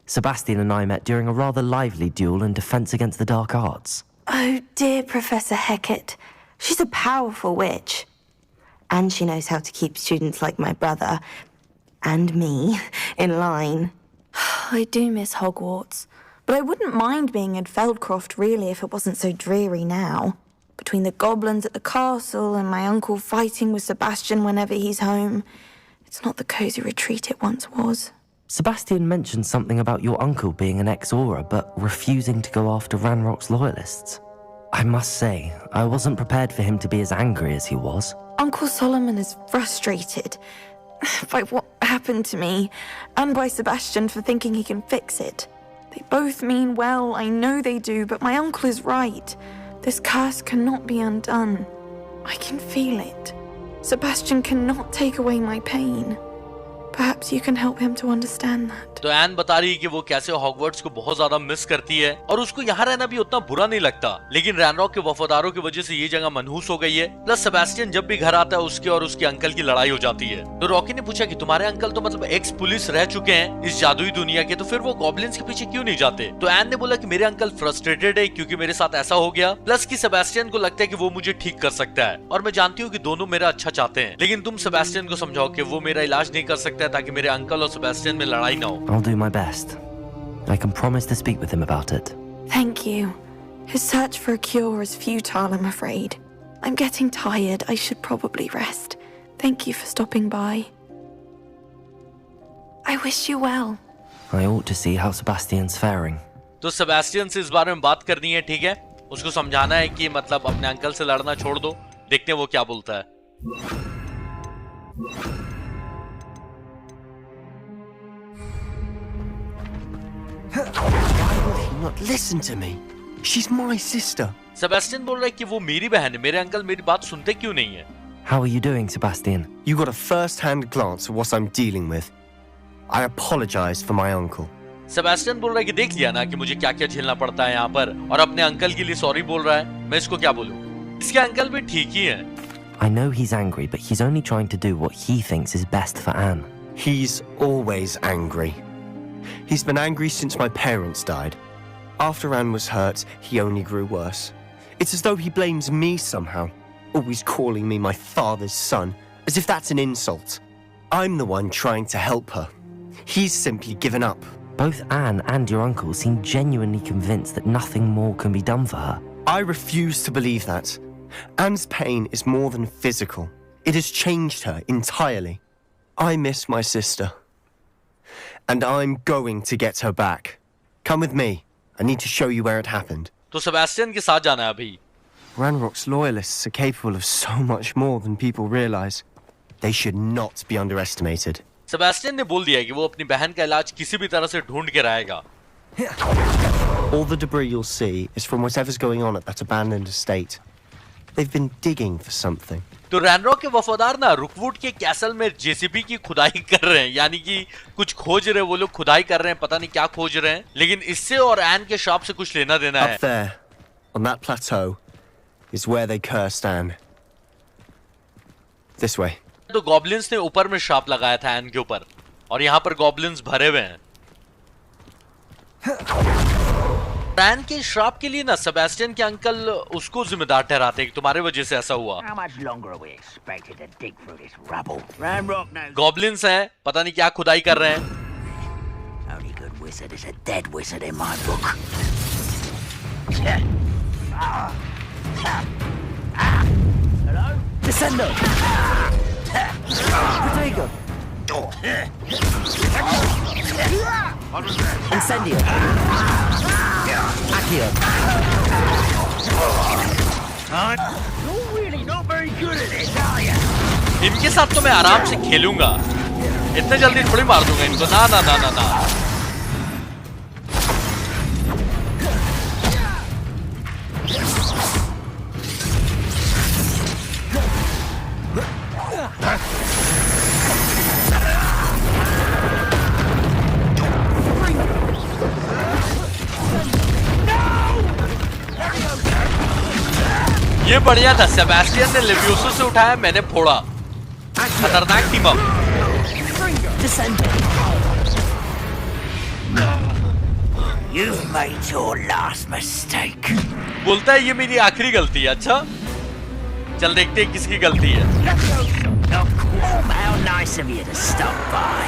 Sebastian and I met during a rather lively duel in defense against the dark arts. Oh, dear Professor Hecat. She's a powerful witch. And she knows how to keep students like my brother and me in line. I do miss Hogwarts, but I wouldn't mind being in Feldcroft really if it wasn't so dreary now. Between the goblins at the castle and my uncle fighting with Sebastian whenever he's home, it's not the cosy retreat it once was. Sebastian mentioned something about your uncle being an ex-Auror, but refusing to go after Ranrock's loyalists. I must say, I wasn't prepared for him to be as angry as he was. Uncle Solomon is frustrated by what happened to me, and by Sebastian for thinking he can fix it. They both mean well, I know they do, but my uncle is right. This curse cannot be undone. I can feel it. Sebastian cannot take away my pain. Perhaps you can help him to understand that. तो N बता रही है कि वो कैसे Hogwarts को बहुत ज्यादा मिस करती है और उसको यहाँ रहना भी उतना बुरा नहीं लगता, लेकिन रैनरॉक के वफादारों की वजह से ये जगह मनहूस हो गई है। प्लस सेबेस्टियन जब भी घर आता है उसके और उसके अंकल की लड़ाई हो जाती है। तो रॉकी ने पूछा कि तुम्हारे अंकल तो मतलब एक्स पुलिस रह चुके हैं इस जादुई दुनिया के, तो फिर वो गॉब्लिन्स के पीछे क्यों नहीं जाते? तो एन ने बोला कि मेरे अंकल फ्रस्ट्रेटेड है क्योंकि मेरे साथ ऐसा हो गया, प्लस कि सेबेस्टियन को लगता है कि वो मुझे ठीक कर सकता है और मैं जानती हूँ कि दोनों मेरा अच्छा चाहते हैं, लेकिन तुम सेबेस्टियन को समझाओ कि वो मेरा इलाज नहीं कर सकता है ताकि मेरे अंकल और सेबेस्टियन में लड़ाई ना हो। I'll do my best. I can promise to speak with him about it. Thank you. His search for a cure is futile, I'm afraid. I'm getting tired. I should probably rest. Thank you for stopping by. I wish you well. I ought to see how Sebastian's faring. तो Sebastian से इस बारे में बात करनी है, ठीक है? उसको समझाना है कि मतलब अपने अंकल से लड़ना छोड़ दो। देखते हैं वो क्या बोलता है। Why will he not listen to me? She's my sister. Sebastian बोल रहा है कि वो मेरी बहन है, मेरे अंकल मेरी बात सुनते क्यों नहीं है? How are you doing, Sebastian? You got a first-hand glance at what I'm dealing with. I apologize for my uncle. Sebastian बोल रहा है कि देख लिया ना कि मुझे क्या क्या झेलना पड़ता है यहाँ पर, और अपने अंकल के लिए सॉरी बोल रहा है। मैं इसको क्या बोलूं? इसके अंकल भी ठीक ही हैं। I know he's angry, but he's only trying to do what he thinks is best for Anne. He's always angry. He's been angry since my parents died. After Anne was hurt, he only grew worse. It's as though he blames me somehow, always calling me my father's son, as if that's an insult. I'm the one trying to help her. He's simply given up. Both Anne and your uncle seem genuinely convinced that nothing more can be done for her. I refuse to believe that. Anne's pain is more than physical. It has changed her entirely. I miss my sister. And I'm going to get her back. Come with me. I need to show you where it happened. तो Sebastian के साथ जाना है अभी। Ranrock's loyalists are capable of so much more than people realize. They should not be underestimated. Sebastian ने बोल दिया है कि वो अपनी बहन का इलाज किसी भी तरह से ढूंढ के रहेगा। All the debris you'll see is from whatever's going on at that abandoned estate. They've been digging for something. तो रैनरॉक के वफादार ना रुकवुड के कैसल में जेसीबी की खुदाई कर रहे हैं, यानी कि कुछ खोज रहे हैं, वो लोग खुदाई कर रहे हैं, पता नहीं क्या खोज रहे हैं, लेकिन इससे और एन के श्राप से कुछ लेना देना है। Up there, on that plateau, is where they cursed Anne. This way. तो गॉब्लिन्स ने ऊपर में श्राप लगाया था एन के ऊपर, और यहाँ पर गॉब्लिन्स भरे हुए हैं। एन के श्राप के लिए ना सेबेस्टियन के अंकल उसको जिम्मेदार ठहराते हैं कि तुम्हारे वजह से ऐसा हुआ। गॉब्लिन्स हैं, पता नहीं क्या खुदाई कर रहे हैं। Descendo! Protego! Incendio! Accio! You're really not very good at this, are you? इनके साथ तो मैं आराम से खेलूंगा, इतने जल्दी थोड़ी मार दूंगा इनको। ना ना ना ना ना। ये बढ़िया था, सेबेस्टियन ने लेवियोसो से उठाया, मैंने फोड़ा। खतरनाक team up. You've made your last mistake. बोलता है ये मेरी आखिरी गलती है। अच्छा चल देखते हैं किसकी गलती है। How nice of you to stop by.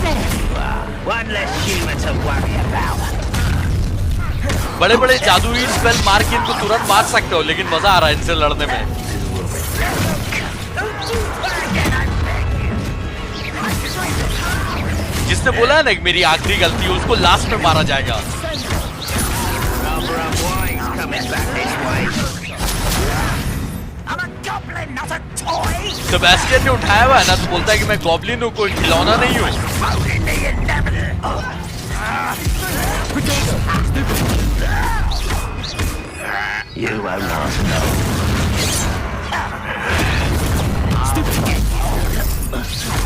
There you are. One less human to worry about. बड़े बड़े जादुई स्पेल मार के इनको तुरंत मार सकते हो, लेकिन मजा आ रहा है इनसे लड़ने में। जिसने बोला है ना कि मेरी आखिरी गलती है, उसको लास्ट में मारा जाएगा। सेबेस्टियन ने उठाया हुआ है ना, तो बोलता है कि मैं गॉब्लिन हूँ, कोई खिलौना नहीं हूँ। You won't last long.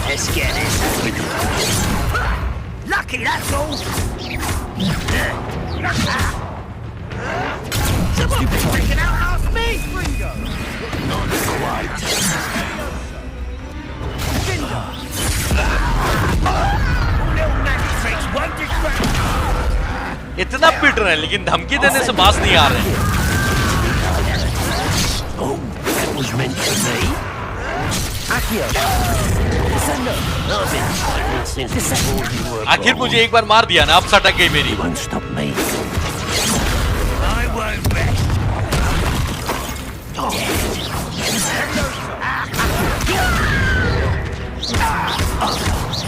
Let's get this. Lucky, that's all. Someone's freaking out past me! Not quite. Little magic tricks won't distract. इतना पीट रहे हैं, लेकिन धमकी देने से बाज नहीं आ रहे हैं। Oh, that was meant for me. Accio! Descendo! आखिर मुझे एक बार मार दिया ना, अब सटक गई मेरी। Won't stop me. I won't rest.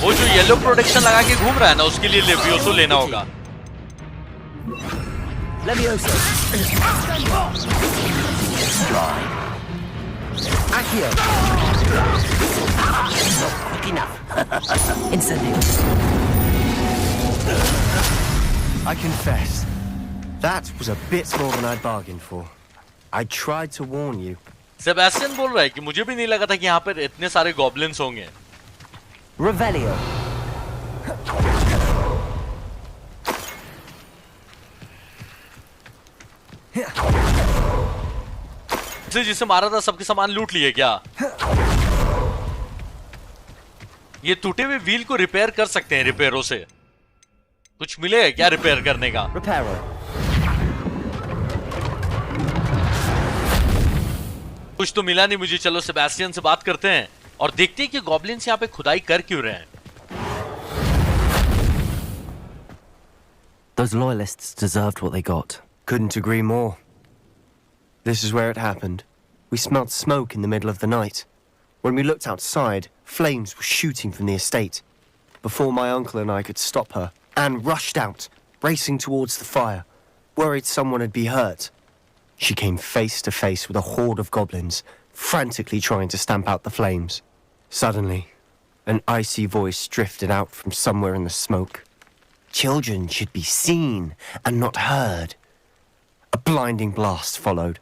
वो जो येलो प्रोटेक्शन लगा के घूम रहा है ना, उसके लिए लेवियोसो लेना होगा। Levioso! Accio! Not quick enough. Incendio! I confess, that was a bit more than I'd bargained for. I tried to warn you. Sebastian बोल रहा है कि मुझे भी नहीं लगा था कि यहाँ पर इतने सारे गॉब्लिन्स होंगे. Revelio. जिसे मारा था सबके सामान लूट लिए क्या? ये टूटे हुए व्हील को रिपेयर कर सकते हैं रिपेयरों से. कुछ मिलेगा क्या रिपेयर करने का? Reparo. कुछ तो मिला नहीं मुझे. चलो सेबेस्टियन से बात करते हैं और देखते हैं कि गॉब्लिन्स यहाँ पे खुदाई कर क्यों रहे हैं. Those loyalists deserved what they got. Couldn't agree more. This is where it happened. We smelled smoke in the middle of the night. When we looked outside, flames were shooting from the estate. Before my uncle and I could stop her, Anne rushed out, racing towards the fire, worried someone had been hurt. She came face to face with a horde of goblins, frantically trying to stamp out the flames. Suddenly, an icy voice drifted out from somewhere in the smoke. Children should be seen and not heard. A blinding blast followed.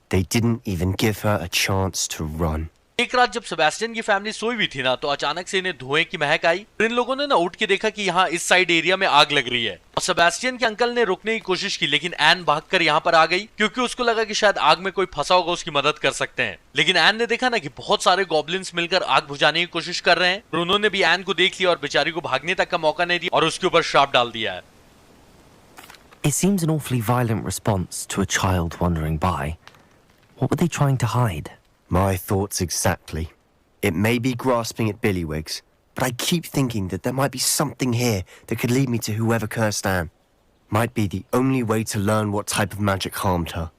They didn't even give her a chance to run. एक रात जब Sebastian की family सोई हुई थी ना, तो अचानक से इन्हें धुएं की महक आई. इन लोगों ने ना उठ के देखा कि यहाँ इस साइड एरिया में आग लग रही है. और सेबेस्टियन के अंकल ने रोकने की कोशिश की, लेकिन एन भागकर यहाँ पर आ गई क्योंकि उसको लगा कि शायद आग में कोई फंसा होगा, उसकी मदद कर सकते हैं. लेकिन एन ने देखा ना कि बहुत सारे गॉब्लिन्स मिलकर आग बुझाने की कोशिश कर रहे हैं. और उन्होंने भी एन को देख लिया और बेचारी को भागने तक का मौका नहीं दिया और उसके ऊपर श्राप डाल दिया है. It seems an awfully violent response to a child wandering by. What were they trying to hide? My thoughts exactly. It may be grasping at Billywigs, but I keep thinking that there might be something here that could lead me to whoever cursed Anne. Might be the only way to learn what type of magic harmed her,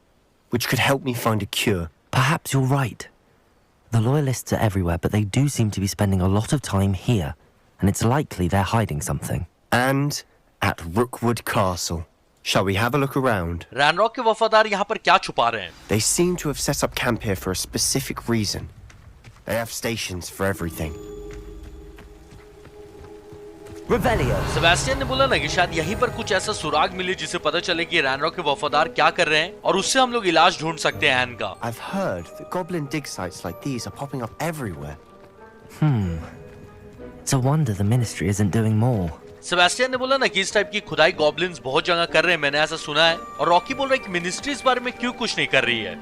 which could help me find a cure. Perhaps you're right. The loyalists are everywhere, but they do seem to be spending a lot of time here, and it's likely they're hiding something. And at Rookwood Castle. Shall we have a look around? Ranrok के वफादार यहाँ पर क्या छुपा रहे हैं? They seem to have set up camp here for a specific reason. They have stations for everything. Revelio. Sebastian ने बोला ना कि शायद यहीं पर कुछ ऐसा सुराग मिले जिसे पता चले कि रैनरॉक के वफादार क्या कर रहे हैं और उससे हम लोग इलाज ढूंढ सकते हैं एन का. I've heard that goblin dig sites like these are popping up everywhere. It's a wonder the ministry isn't doing more. Sebastian ने बोला ना कि इस टाइप की खुदाई गॉब्लिन्स बहुत जगह कर रहे हैं, मैंने ऐसा सुना है. और रॉकी बोल रहा है कि मिनिस्ट्री इस बारे में क्यों कुछ नहीं कर रही है.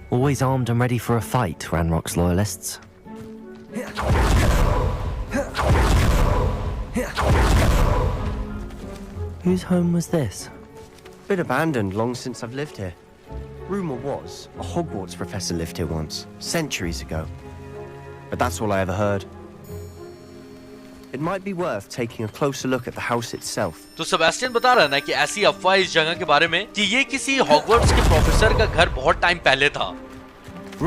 Always armed and ready for a fight, Ranrock's loyalists. Whose home was this? Been abandoned long since I've lived here. Rumour was a Hogwarts professor lived here once, centuries ago. But that's all I ever heard. It might be worth taking a closer look at the house itself. तो Sebastian बता रहा है ना कि ऐसी अफवाह इस जगह के बारे में कि ये किसी हॉगवर्ट्स के प्रोफेसर का घर बहुत टाइम पहले था.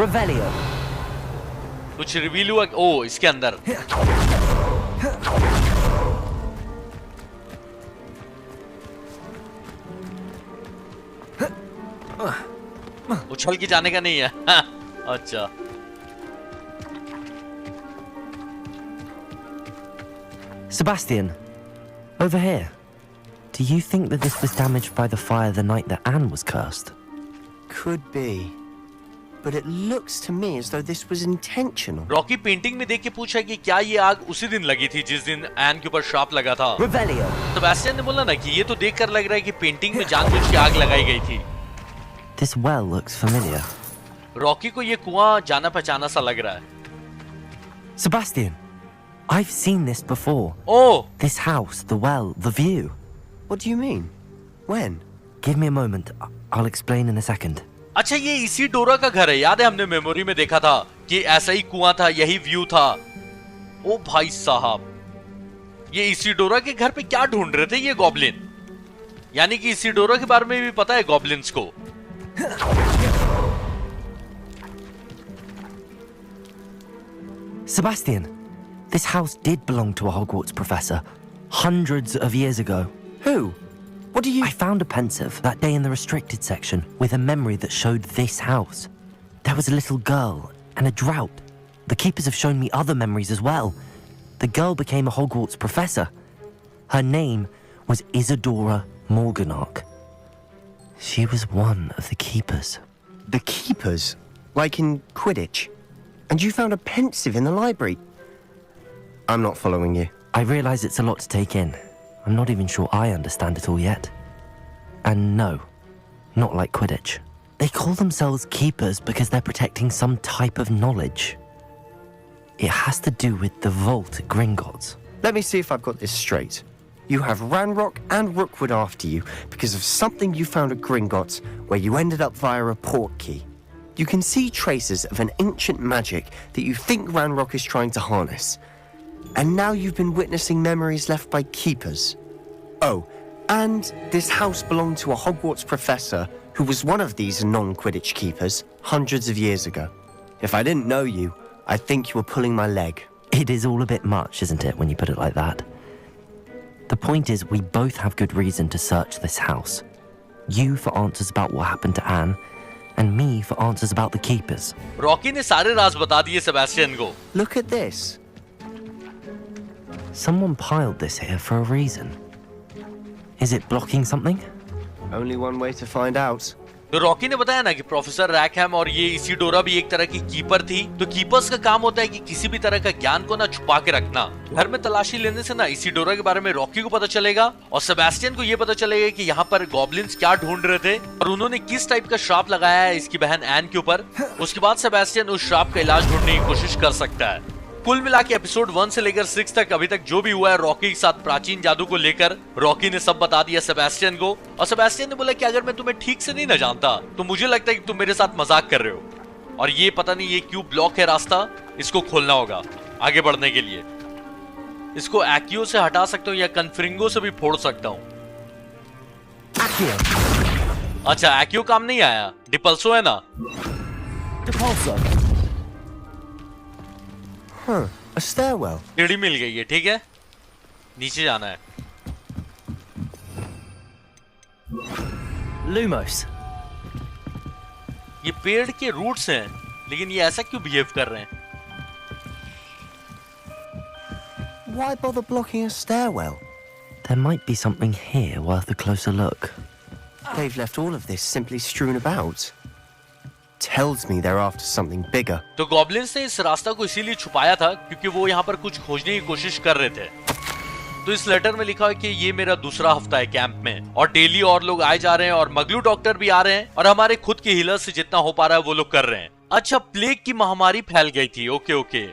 Revelio. कुछ रिवील हुआ. ओ, इसके अंदर. उछल के जाने का नहीं है. अच्छा. Sebastian, over here. Do you think that this was damaged by the fire the night that Anne was cursed? Could be. But it looks to me as though this was intentional. Rocky painting में देख के पूछा कि क्या ये आग उसी दिन लगी थी जिस दिन एन के ऊपर श्राप लगा था. Revelio. सेबेस्टियन ने बोला ना कि ये तो देखकर लग रहा है कि पेंटिंग में जानबूझ के आग लगाई गई थी. This well looks familiar. Rocky को ये कुआं जाना पहचाना सा लग रहा है. Sebastian, I've seen this before. Oh! This house, the well, the view. What do you mean? When? Give me a moment. I'll explain in a second. अच्छा, ये इसी डोरा का घर है. याद है हमने मेमोरी में देखा था कि ऐसा ही कुआं था, यही व्यू था. ओ भाई साहब, ये इसी डोरा के घर पे क्या ढूंढ रहे थे ये गॉब्लिन? यानी कि इसी डोरा के बारे में भी पता है गॉब्लिन्स को. Sebastian, this house did belong to a Hogwarts professor hundreds of years ago. Who? What do you... I found a pensive that day in the restricted section with a memory that showed this house. There was a little girl and a drought. The keepers have shown me other memories as well. The girl became a Hogwarts professor. Her name was Isadora Morganach. She was one of the keepers. The keepers? Like in Quidditch? And you found a pensive in the library? I'm not following you. I realize it's a lot to take in. I'm not even sure I understand it all yet. And no, not like Quidditch. They call themselves keepers because they're protecting some type of knowledge. It has to do with the vault at Gringotts. Let me see if I've got this straight. You have Ranrock and Rookwood after you because of something you found at Gringotts where you ended up via a port key. You can see traces of an ancient magic that you think Ranrock is trying to harness. And now you've been witnessing memories left by keepers. Oh, and this house belonged to a Hogwarts professor who was one of these non-Quidditch keepers hundreds of years ago. If I didn't know you, I'd think you were pulling my leg. It is all a bit much, isn't it, when you put it like that? The point is, we both have good reason to search this house. You for answers about what happened to Anne, and me for answers about the keepers. Rocky ने सारे राज बता दिए Sebastian को. Look at this. Someone piled this here for a reason. Is it blocking something? Only one way to find out. तो Rocky ने बताया ना कि प्रोफेसर रैकहैम और ये इसीडोरा भी एक तरह की कीपर थी. तो कीपर्स का काम होता है कि किसी भी तरह का ज्ञान को ना छुपा के रखना. घर में तलाशी लेने से ना इसीडोरा के बारे में रॉकी को पता चलेगा और सेबेस्टियन को ये पता चलेगा कि यहाँ पर गॉब्लिन्स क्या ढूंढ रहे थे और उन्होंने किस टाइप का श्राप लगाया है इसकी बहन एन के ऊपर. उसके बाद सेबेस्टियन उस श्राप का इलाज ढूंढने की कोशिश कर सकता है. कुल मिला के एपिसोड 1 से लेकर 6 तक अभी तक जो भी हुआ है रॉकी के साथ प्राचीन जादू को लेकर, रॉकी ने सब बता दिया सेबेस्टियन को. और सेबेस्टियन ने बोला कि अगर मैं तुम्हें ठीक से नहीं ना जानता तो मुझे लगता है कि तुम मेरे साथ मजाक कर रहे हो. और ये पता नहीं ये क्यों ब्लॉक है रास्ता, इसको खोलना होगा आगे बढ़ने के लिए. इसको एक्यो से हटा सकता हूँ या कन्फ्रिंगो से भी फोड़ सकता हूँ. अच्छा एक्यो काम नहीं आया, डिपल्सो है ना. Huh, a stairwell. सीढ़ी मिल गई है. ठीक है, नीचे जाना है. Lumos. ये पेड़ के रूट्स हैं, लेकिन ये ऐसा क्यों बिहेव कर रहे हैं? Why bother blocking a stairwell? There might be something here worth a closer look. They've left all of this simply strewn about. Tells me they're after something bigger. तो गॉब्लिन्स ने इस रास्ता को इसीलिए छुपाया था क्योंकि वो यहाँ पर कुछ खोजने की कोशिश कर रहे थे. तो इस लेटर में लिखा है कि ये मेरा दूसरा हफ्ता है कैंप में और डेली और लोग आए जा रहे हैं और मगलू डॉक्टर भी आ रहे हैं और हमारे खुद के हीलर्स से जितना हो पा रहा है वो लोग कर रहे हैं. अच्छा, प्लेग की महामारी फैल गई थी. ओके ओके,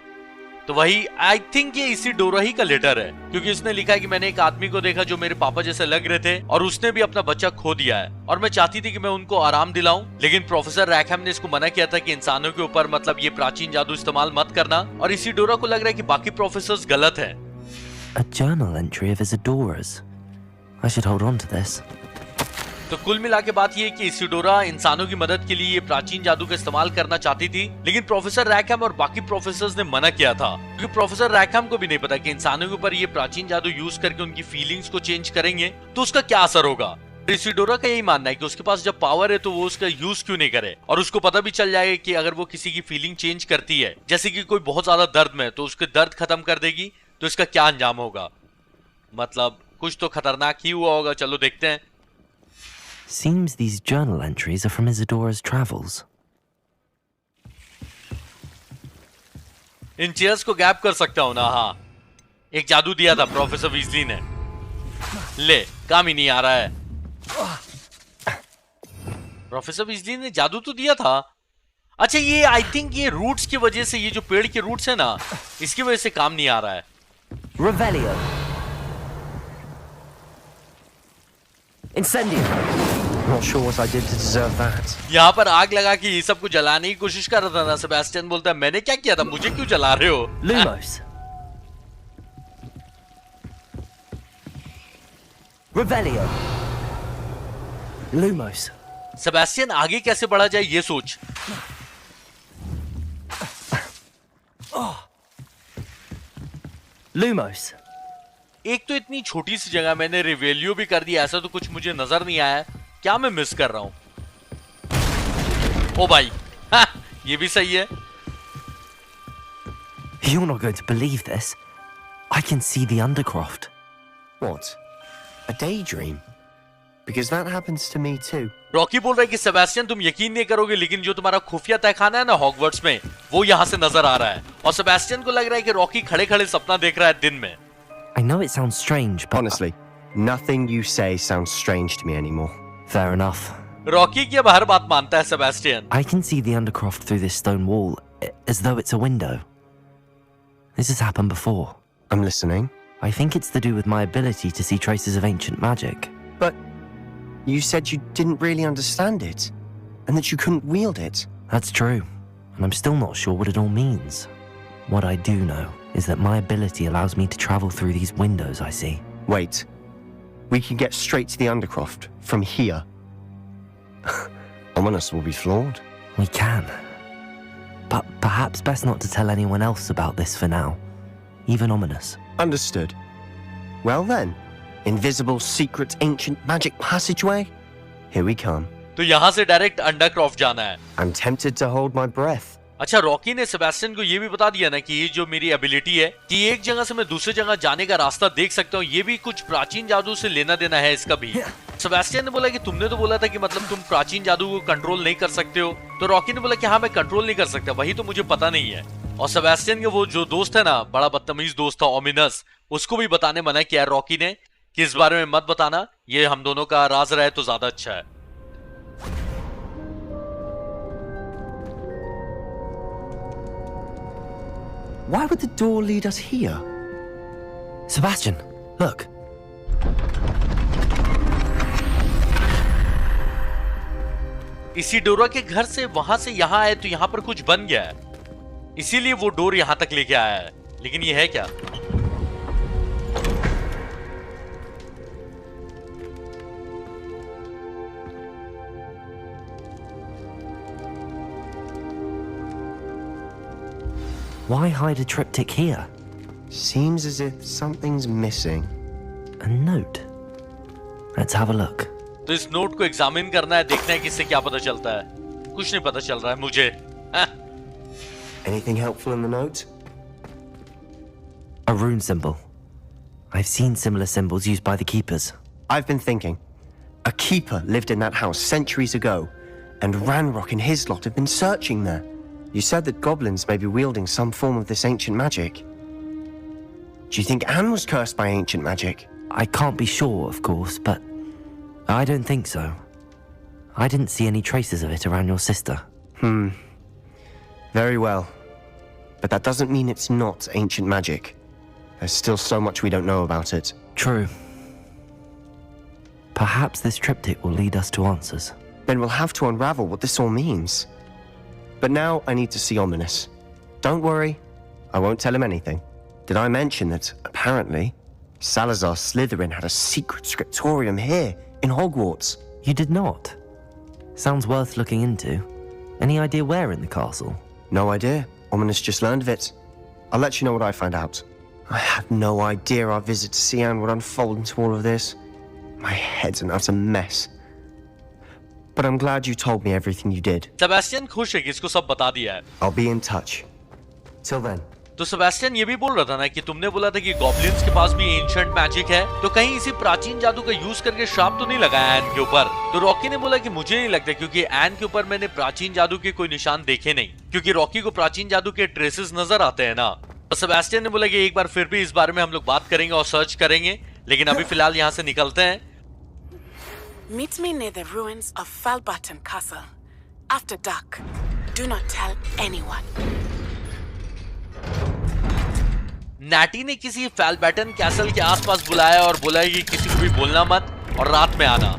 तो वही आई थिंक ये इसीडोरा ही का लेटर है क्योंकि इसने लिखा है कि मैंने एक आदमी को देखा जो मेरे पापा जैसे लग रहे थे और उसने भी अपना बच्चा खो दिया है और मैं चाहती थी कि मैं उनको आराम दिलाऊं, लेकिन प्रोफेसर रैकहैम ने इसको मना किया था कि इंसानों के ऊपर मतलब ये प्राचीन जादू इस्तेमाल मत करना. और इसीडोरा को लग रहा है कि बाकी प्रोफेसर्स गलत हैं. A journal entry of Isadora's. I should hold on to this. तो कुल मिला के बात ये कि इसीडोरा इंसानों की मदद के लिए ये प्राचीन जादू का इस्तेमाल करना चाहती थी, लेकिन प्रोफेसर रैकहैम और बाकी प्रोफेसर्स ने मना किया था क्योंकि प्रोफेसर रैकहैम को भी नहीं पता कि इंसानों के ऊपर ये प्राचीन जादू यूज करके उनकी फीलिंग्स को चेंज करेंगे तो उसका क्या असर होगा. इसीडोरा का यही मानना है कि उसके पास जब पावर है तो वो उसका यूज क्यों नहीं करे और उसको पता भी चल जाएगा कि अगर वो किसी की फीलिंग चेंज करती है, जैसे कि कोई बहुत ज्यादा दर्द में तो उसके दर्द खत्म कर देगी, तो इसका क्या अंजाम होगा. मतलब कुछ तो खतरनाक ही हुआ होगा. चलो देखते हैं. Seems these journal entries are from Isadora's travels. In chairs को गैप कर सकता हूं ना. हाँ, एक जादू दिया था प्रोफेसर वीजली ने. ले, काम ही नहीं आ रहा है. प्रोफेसर वीजली ने जादू तो दिया था. अच्छा, ये आई थिंक ये रूट्स की वजह से, ये जो पेड़ के रूट्स है ना, इसकी वजह से काम नहीं आ रहा है. Revelio. Incendio. Not sure what I did to deserve that. यहाँ पर आग लगा के ये सब को जलाने की कोशिश कर रहा था ना. सेबेस्टियन बोलता है मैंने क्या किया था, मुझे क्यों जला रहे हो. Lumos. Revelio. Lumos. सेबेस्टियन आगे कैसे बढ़ा जाए ये सोच. Lumos. एक तो इतनी छोटी सी जगह मैंने रिवेलियो भी कर दिया, ऐसा तो कुछ मुझे नजर नहीं आया. क्या मैं मिस कर रहा हूं. ओ भाई, ये भी सही है. You're not going to believe this. I can see the Undercroft. What? A daydream? Because that happens to me too. Rocky बोल रहा है कि सेबेस्टियन तुम यकीन नहीं करोगे लेकिन जो तुम्हारा खुफिया तहखाना है ना हॉगवर्ट्स में वो यहाँ से नजर आ रहा है और सेबेस्टियन को लग रहा है कि रॉकी खड़े खड़े सपना देख रहा है दिन में. I know it sounds strange, but Honestly, nothing you say sounds strange to me anymore. fair enough. Rocky की अब हर बात मानता है Sebastian. I can see the undercroft through this stone wall, as though it's a window. This has happened before. I'm listening. I think it's to do with my ability to see traces of ancient magic. But you said you didn't really understand it, and that you couldn't wield it. That's true, and I'm still not sure what it all means. What I do know is that my ability allows me to travel through these windows I see. Wait. We can get straight to the Undercroft from here. Ominous will be floored. We can. But perhaps best not to tell anyone else about this for now. Even Ominous. Understood. Well then, invisible, secret, ancient magic passageway? Here we come. तो यहाँ से direct अंडरक्रॉफ्ट जाना है. I'm tempted to hold my breath. अच्छा, Rocky ने Sebastian को ये भी बता दिया ना कि ये जो मेरी एबिलिटी है कि एक जगह से मैं दूसरी जगह जाने का रास्ता देख सकता हूँ, ये भी कुछ प्राचीन जादू से लेना देना है इसका भी. सेबेस्टियन ने बोला कि तुमने तो बोला था कि मतलब तुम प्राचीन जादू को कंट्रोल नहीं कर सकते हो, तो रॉकी ने बोला कि हाँ मैं कंट्रोल नहीं कर सकता, वही तो मुझे पता नहीं है. और सेबेस्टियन के वो जो दोस्त है ना, बड़ा बदतमीज दोस्त था ओमिनस, उसको भी बताने मना किया रॉकी ने कि इस बारे में मत बताना, ये हम दोनों का राज रहे तो ज्यादा अच्छा है. Why would the door lead us here? Sebastian, look. इसी डोरा के घर से वहां से यहाँ आए तो यहाँ पर कुछ बन गया है, इसीलिए वो डोर यहाँ तक लेके आया है. लेकिन ये है क्या? Why hide a triptych here? Seems as if something's missing. A note. Let's have a look. तो इस नोट को एग्जामिन करना है, देखना है कि इससे क्या पता चलता है. कुछ नहीं पता चल रहा है मुझे. Anything helpful in the note? A rune symbol. I've seen similar symbols used by the keepers. I've been thinking. A keeper lived in that house centuries ago, and Ranrock and his lot have been searching there. You said that goblins may be wielding some form of this ancient magic. Do you think Anne was cursed by ancient magic? I can't be sure, of course, but I don't think so. I didn't see any traces of it around your sister. Very well. But that doesn't mean it's not ancient magic. There's still so much we don't know about it. True. Perhaps this triptych will lead us to answers. Then we'll have to unravel what this all means. But now I need to see Ominous. Don't worry, I won't tell him anything. Did I mention that, apparently, Salazar Slytherin had a secret scriptorium here, in Hogwarts? You did not? Sounds worth looking into. Any idea where in the castle? No idea. Ominous just learned of it. I'll let you know what I find out. I had no idea our visit to Sian would unfold into all of this. My head's an utter mess. But I'm glad you told me everything you did. Sebastian खुश है कि इसको सब बता दिया है. I'll be in touch. Till then. तो Sebastian ये भी बोल रहा था ना कि तुमने बोला था कि गॉब्लिन्स के पास भी एंशिएंट मैजिक है, तो कहीं इसी प्राचीन जादू का यूज करके श्राप तो नहीं लगाया एन के ऊपर. तो रॉकी ने बोला कि मुझे नहीं लगता, क्योंकि एन के ऊपर मैंने प्राचीन जादू के कोई निशान देखे नहीं, क्योंकि रॉकी को प्राचीन जादू के ट्रेसेस नजर आते हैं ना. तो सेबेस्टियन ने बोला कि एक बार फिर भी इस बारे में हम लोग बात करेंगे और सर्च करेंगे, लेकिन अभी फिलहाल यहाँ से निकलते हैं. Meet me near the ruins of Falbaton Castle. After dark. Do not tell anyone. Natty ने किसी फैलबैटन कैसल के आसपास बुलाया और बोला कि किसी को भी बोलना मत और रात में आना.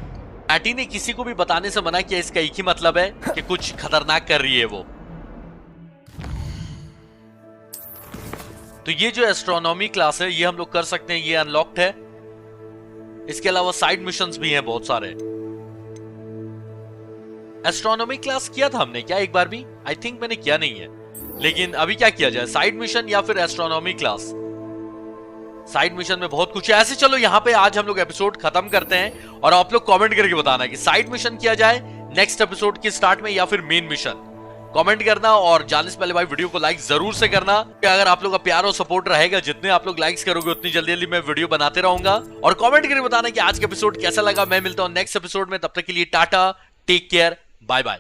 नैटी ने किसी को भी बताने से मना किया. इसका एक ही मतलब है कि कुछ खतरनाक कर रही है वो. तो ये जो एस्ट्रोनॉमी क्लास है ये हम लोग कर सकते हैं, ये अनलॉक्ड है. इसके अलावा साइड मिशंस भी हैं बहुत सारे. एस्ट्रोनॉमी क्लास किया था हमने क्या एक बार भी? आई थिंक मैंने किया नहीं है, लेकिन अभी क्या किया जाए, साइड मिशन या फिर एस्ट्रोनॉमी क्लास? साइड मिशन में बहुत कुछ है. ऐसे चलो यहाँ पे आज हम लोग एपिसोड खत्म करते हैं और आप लोग कमेंट करके बताना कि साइड मिशन किया जाए नेक्स्ट एपिसोड के स्टार्ट में या फिर मेन मिशन. कमेंट करना और जाने से पहले भाई वीडियो को लाइक जरूर से करना। अगर आप लोग का प्यार और सपोर्ट रहेगा, जितने आप लोग लाइक्स करोगे उतनी जल्दी जल्दी मैं वीडियो बनाते रहूंगा। और कमेंट करके बताना कि आज का एपिसोड कैसा लगा। मैं मिलता हूं नेक्स्ट एपिसोड में, तब तक के लिए tata, take care, bye bye.